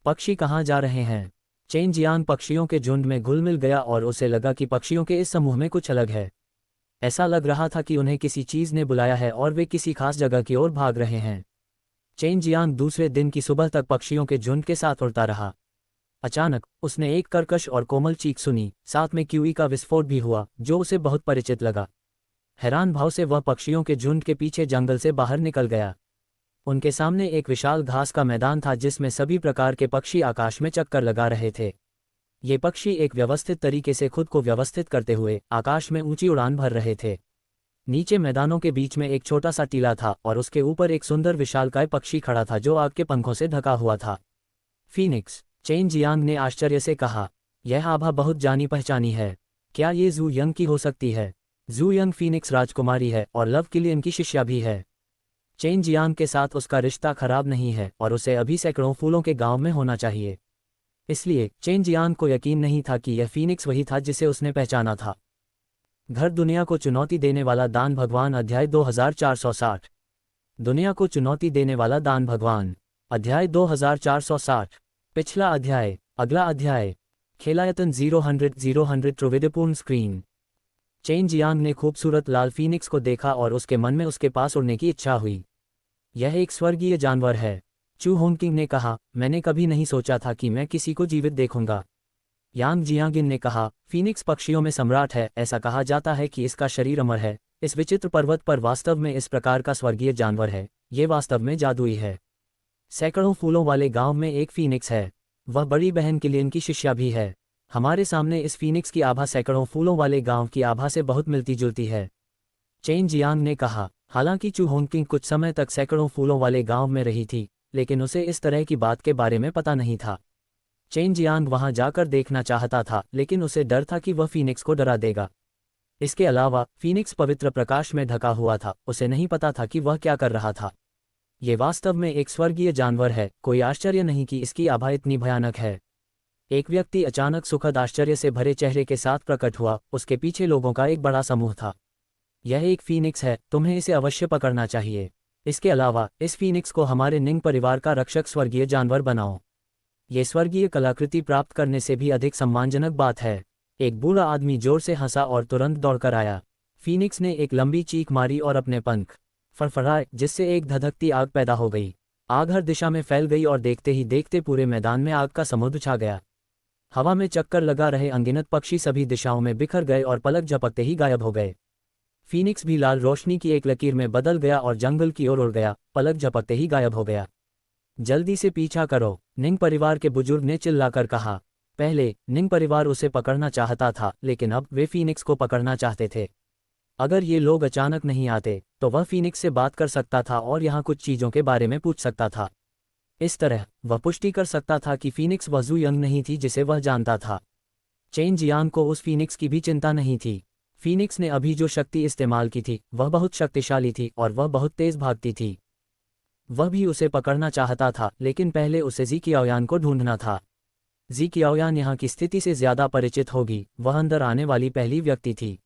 पक्षी कहाँ जा रहे हैं? चेन जियांग पक्षियों के झुंड में घुल मिल गया और उसे लगा कि पक्षियों के इस समूह में कुछ अलग है। ऐसा लग रहा था कि उन्हें किसी चीज़ ने बुलाया है और वे किसी खास जगह की ओर भाग रहे हैं। चेन जियांग दूसरे दिन की सुबह तक पक्षियों के झुंड के साथ उड़ता रहा। अचानक उसने एक कर्कश और कोमल चीख सुनी, साथ में क्यूई का विस्फोट भी हुआ, जो उसे बहुत परिचित लगा। हैरान भाव से वह पक्षियों के झुंड के पीछे जंगल से बाहर निकल गया। उनके सामने एक विशाल घास का मैदान था जिसमें सभी प्रकार के पक्षी आकाश में चक्कर लगा रहे थे। ये पक्षी एक व्यवस्थित तरीके से खुद को व्यवस्थित करते हुए आकाश में ऊंची उड़ान भर रहे थे। नीचे मैदानों के बीच में एक छोटा सा टीला था और उसके ऊपर एक सुंदर विशालकाय पक्षी खड़ा था जो आग के पंखों से ढका हुआ था। फीनिक्स, चेन जियांग ने आश्चर्य से कहा, यह आभा बहुत जानी पहचानी है। क्या ये जू यंग की हो सकती है? जू यंग फीनिक्स राजकुमारी है और लव किलियन की शिष्या भी है। चेन जियांग के साथ उसका रिश्ता खराब नहीं है और उसे अभी सैकड़ों फूलों के गांव में होना चाहिए। इसलिए चेन जियांग को यकीन नहीं था कि यह फीनिक्स वही था जिसे उसने पहचाना था। घर दुनिया को चुनौती देने वाला दान भगवान अध्याय 2460। दुनिया को चुनौती देने वाला दान भगवान अध्याय 2460। पिछला अध्याय। अगला अध्याय। खेलायतन 0 त्रिविधपूर्ण स्क्रीन। चेन जियांग ने खूबसूरत लाल फीनिक्स को देखा और उसके मन में उसके पास उड़ने की इच्छा हुई। यह एक स्वर्गीय जानवर है, चू होंगकिंग ने कहा। मैंने कभी नहीं सोचा था कि मैं किसी को जीवित देखूंगा। यांग जियांगिन ने कहा, फीनिक्स पक्षियों में सम्राट है। ऐसा कहा जाता है कि इसका शरीर अमर है। इस विचित्र पर्वत पर वास्तव में इस प्रकार का स्वर्गीय जानवर है। ये वास्तव में जादुई है। सैकड़ों फूलों वाले गांव में एक फीनिक्स है। वह बड़ी बहन किलियन की शिष्या भी है। हमारे सामने इस फीनिक्स की आभा सैकड़ों फूलों वाले गांव की आभा से बहुत मिलती जुलती है। चेन जियांग ने कहा। हालांकि चू होंगकिंग कुछ समय तक सैकड़ों फूलों वाले गांव में रही थी, लेकिन उसे इस तरह की बात के बारे में पता नहीं था। चेन जियांग वहां जाकर देखना चाहता था, लेकिन उसे डर था कि वह फीनिक्स को डरा देगा। इसके अलावा फीनिक्स पवित्र प्रकाश में ढका हुआ था। उसे नहीं पता था कि वह क्या कर रहा था। ये वास्तव में एक स्वर्गीय जानवर है। कोई आश्चर्य नहीं कि इसकी आभा इतनी भयानक है। एक व्यक्ति अचानक सुखद आश्चर्य से भरे चेहरे के साथ प्रकट हुआ। उसके पीछे लोगों का एक बड़ा समूह था। यह एक फीनिक्स है, तुम्हें इसे अवश्य पकड़ना चाहिए। इसके अलावा इस फीनिक्स को हमारे निंग परिवार का रक्षक स्वर्गीय जानवर बनाओ। ये स्वर्गीय कलाकृति प्राप्त करने से भी अधिक सम्मानजनक बात है। एक बूढ़ा आदमी जोर से हंसा और तुरंत दौड़कर आया। फीनिक्स ने एक लंबी चीख मारी और अपने पंख फड़फड़ाए, जिससे एक धधकती आग पैदा हो गई। आग हर दिशा में फैल गई और देखते ही देखते पूरे मैदान में आग का समुद्र छा गया। हवा में चक्कर लगा रहे अनगिनत पक्षी सभी दिशाओं में बिखर गए और पलक झपकते ही गायब हो गए। फीनिक्स भी लाल रोशनी की एक लकीर में बदल गया और जंगल की ओर उड़ गया। पलक झपकते ही गायब हो गया। जल्दी से पीछा करो, निंग परिवार के बुजुर्ग ने चिल्लाकर कहा। पहले निंग परिवार उसे पकड़ना चाहता था, लेकिन अब वे फीनिक्स को पकड़ना चाहते थे। अगर ये लोग अचानक नहीं आते तो वह फीनिक्स से बात कर सकता था और यहाँ कुछ चीज़ों के बारे में पूछ सकता था। इस तरह वह पुष्टि कर सकता था कि फीनिक्स वह जू यंग नहीं थी जिसे वह जानता था। चेन जियांग को उस फीनिक्स की भी चिंता नहीं थी। फीनिक्स ने अभी जो शक्ति इस्तेमाल की थी वह बहुत शक्तिशाली थी और वह बहुत तेज भागती थी। वह भी उसे पकड़ना चाहता था, लेकिन पहले उसे जी कियाओयान को ढूंढना था। जी कियाओयान यहाँ की स्थिति से ज्यादा परिचित होगी। वह अंदर आने वाली पहली व्यक्ति थी।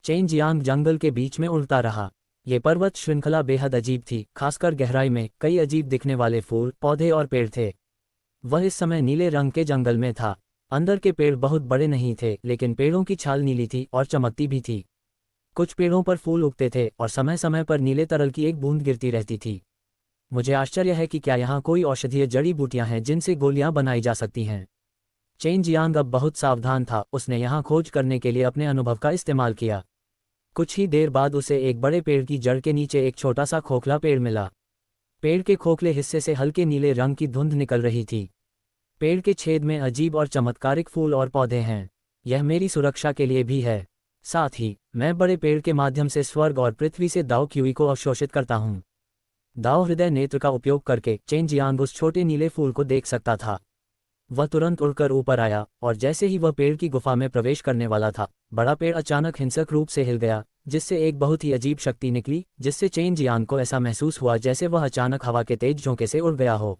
चेन जियांग जंगल के बीच में उड़ता रहा। ये पर्वत श्रृंखला बेहद अजीब थी, खासकर गहराई में कई अजीब दिखने वाले फूल, पौधे और पेड़ थे। वह इस समय नीले रंग के जंगल में था। अंदर के पेड़ बहुत बड़े नहीं थे, लेकिन पेड़ों की छाल नीली थी और चमकती भी थी। कुछ पेड़ों पर फूल उगते थे और समय समय पर नीले तरल की एक बूंद गिरती रहती थी। मुझे आश्चर्य है कि क्या यहाँ कोई औषधीय जड़ी बूटियां हैं जिनसे गोलियां बनाई जा सकती हैं। चेन जियांग अब बहुत सावधान था, उसने यहाँ खोज करने के लिए अपने अनुभव का इस्तेमाल किया। कुछ ही देर बाद उसे एक बड़े पेड़ की जड़ के नीचे एक छोटा सा खोखला पेड़ मिला। पेड़ के खोखले हिस्से से हल्के नीले रंग की धुंध निकल रही थी। पेड़ के छेद में अजीब और चमत्कारिक फूल और पौधे हैं। यह मेरी सुरक्षा के लिए भी है। साथ ही मैं बड़े पेड़ के माध्यम से स्वर्ग और पृथ्वी से दाओ क्यूई को अवशोषित करता हूँ। दाओ हृदय नेत्र का उपयोग करके चेन जियांग उस छोटे नीले फूल को देख सकता था। वह तुरंत उड़कर ऊपर आया और जैसे ही वह पेड़ की गुफा में प्रवेश करने वाला था, बड़ा पेड़ अचानक हिंसक रूप से हिल गया, जिससे एक बहुत ही अजीब शक्ति निकली, जिससे चेन जियांग को ऐसा महसूस हुआ जैसे वह अचानक हवा के तेज झोंके से उड़ गया हो।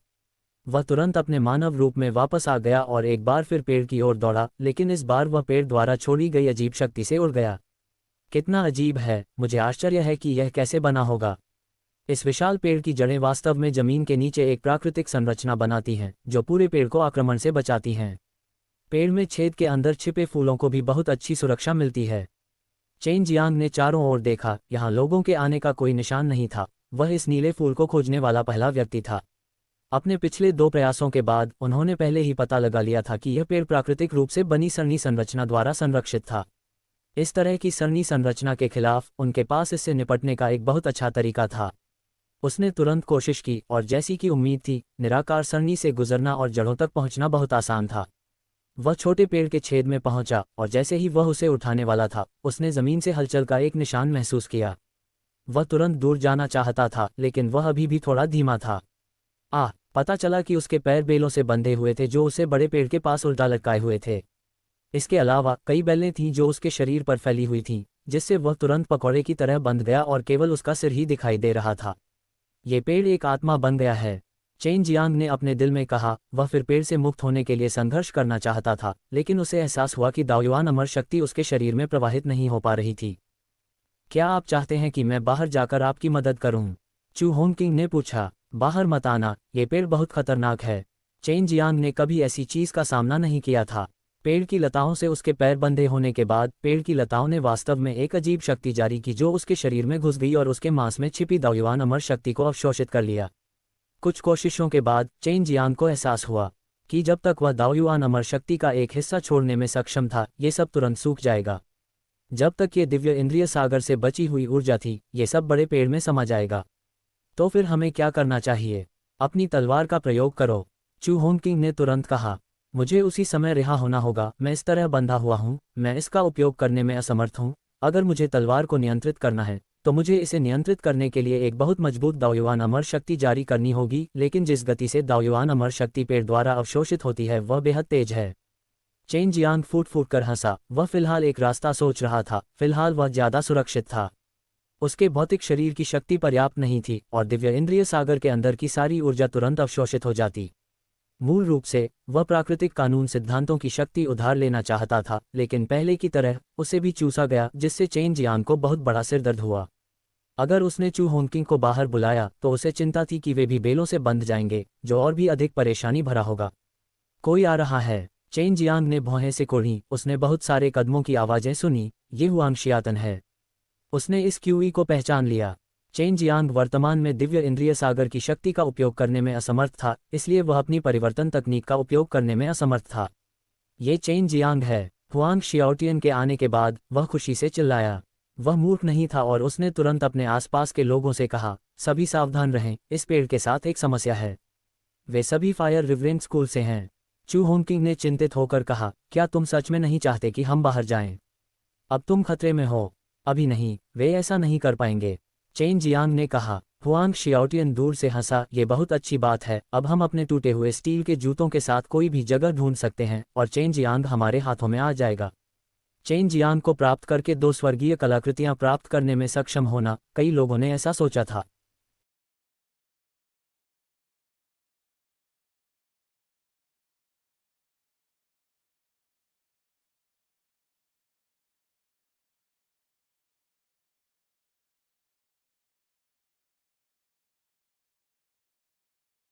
वह तुरंत अपने मानव रूप में वापस आ गया और एक बार फिर पेड़ की ओर दौड़ा, लेकिन इस बार वह पेड़ द्वारा छोड़ी गई अजीब शक्ति से उड़ गया। कितना अजीब है, मुझे आश्चर्य है कि यह कैसे बना होगा। इस विशाल पेड़ की जड़ें वास्तव में जमीन के नीचे एक प्राकृतिक संरचना बनाती हैं, जो पूरे पेड़ को आक्रमण से बचाती हैं। पेड़ में छेद के अंदर छिपे फूलों को भी बहुत अच्छी सुरक्षा मिलती है। चेन जियांग ने चारों ओर देखा, यहाँ लोगों के आने का कोई निशान नहीं था। वह इस नीले फूल को खोजने वाला पहला व्यक्ति था। अपने पिछले 2 प्रयासों के बाद उन्होंने पहले ही पता लगा लिया था कि यह पेड़ प्राकृतिक रूप से बनी सरणी संरचना द्वारा संरक्षित था। इस तरह की सरणी संरचना के खिलाफ उनके पास इससे निपटने का एक बहुत अच्छा तरीका था। उसने तुरंत कोशिश की और जैसी कि उम्मीद थी, निराकार सरणी से गुजरना और जड़ों तक पहुंचना बहुत आसान था। वह छोटे पेड़ के छेद में पहुंचा और जैसे ही वह उसे उठाने वाला था, उसने जमीन से हलचल का एक निशान महसूस किया। वह तुरंत दूर जाना चाहता था, लेकिन वह अभी भी थोड़ा धीमा था। पता चला कि उसके पैर बेलों से बंधे हुए थे जो उसे बड़े पेड़ के पास उल्टा लटकाए हुए थे। इसके अलावा कई बेलें थीं जो उसके शरीर पर फैली हुई थीं, जिससे वह तुरंत पकौड़े की तरह बंध गया और केवल उसका सिर ही दिखाई दे रहा था। ये पेड़ एक आत्मा बन गया है, चेन जियांग ने अपने दिल में कहा। वह फिर पेड़ से मुक्त होने के लिए संघर्ष करना चाहता था, लेकिन उसे एहसास हुआ कि दाओयुआन अमर शक्ति उसके शरीर में प्रवाहित नहीं हो पा रही थी। क्या आप चाहते हैं कि मैं बाहर जाकर आपकी मदद करूं? चू होंगकिंग ने पूछा। बाहर मत आना, ये पेड़ बहुत खतरनाक है। चेन जियांग ने कभी ऐसी चीज का सामना नहीं किया था। पेड़ की लताओं से उसके पैर बंधे होने के बाद पेड़ की लताओं ने वास्तव में एक अजीब शक्ति जारी की जो उसके शरीर में घुस गई और उसके मांस में छिपी दाओयुआन अमर शक्ति को अवशोषित कर लिया। कुछ कोशिशों के बाद चेन जियांग को एहसास हुआ कि जब तक वह दाओयुआन अमर शक्ति का एक हिस्सा छोड़ने में सक्षम था, ये सब तुरंत सूख जाएगा। जब तक ये दिव्य इंद्रिय सागर से बची हुई ऊर्जा थी, ये सब बड़े पेड़ में समा जाएगा। तो फिर हमें क्या करना चाहिए? अपनी तलवार का प्रयोग करो, चू होंगकिंग ने तुरंत कहा। मुझे उसी समय रिहा होना होगा। मैं इस तरह बंधा हुआ हूँ, मैं इसका उपयोग करने में असमर्थ हूँ। अगर मुझे तलवार को नियंत्रित करना है, तो मुझे इसे नियंत्रित करने के लिए एक बहुत मजबूत दाओयुआन अमर शक्ति जारी करनी होगी, लेकिन जिस गति से दाओयुआन अमर शक्ति पेड़ द्वारा अवशोषित होती है वह बेहद तेज है। चेन जियांग फूट फूट कर हंसा। वह फिलहाल एक रास्ता सोच रहा था, फिलहाल वह ज्यादा सुरक्षित था। उसके भौतिक शरीर की शक्ति पर्याप्त नहीं थी और दिव्य इंद्रिय सागर के अंदर की सारी ऊर्जा तुरंत अवशोषित हो जाती। मूल रूप से वह प्राकृतिक कानून सिद्धांतों की शक्ति उधार लेना चाहता था, लेकिन पहले की तरह उसे भी चूसा गया, जिससे चेन जियांग को बहुत बड़ा सिरदर्द हुआ। अगर उसने चू होंगकिंग को बाहर बुलाया तो उसे चिंता थी कि वे भी बेलों से बंध जाएंगे, जो और भी अधिक परेशानी भरा होगा। कोई आ रहा है, चेन जियांग ने भौहें से कोढ़ी। उसने बहुत सारे कदमों की आवाजें सुनी। ये हुआंग शियातन है। उसने इस क्यूई को पहचान लिया। चेन जियांग वर्तमान में दिव्य इंद्रिय सागर की शक्ति का उपयोग करने में असमर्थ था, इसलिए वह अपनी परिवर्तन तकनीक का उपयोग करने में असमर्थ था। ये चेन जियांग है। हुआंग शियाओटियन के आने के बाद वह खुशी से चिल्लाया। वह मूर्ख नहीं था और उसने तुरंत अपने आसपास के लोगों से कहा, सभी सावधान रहें, इस पेड़ के साथ एक समस्या है। वे सभी फायर रिवरेंट स्कूल से हैं। चू होंगकिंग ने चिंतित होकर कहा, क्या तुम सच में नहीं चाहते कि हम बाहर जाएं? अब तुम खतरे में हो। अभी नहीं, वे ऐसा नहीं कर पाएंगे, चेन जियांग ने कहा। हुआंग शियाओटियन दूर से हंसा। ये बहुत अच्छी बात है, अब हम अपने टूटे हुए स्टील के जूतों के साथ कोई भी जगह ढूंढ सकते हैं और चेन जियांग हमारे हाथों में आ जाएगा। चेन जियांग को प्राप्त करके 2 स्वर्गीय कलाकृतियां प्राप्त करने में सक्षम होना, कई लोगों ने ऐसा सोचा था।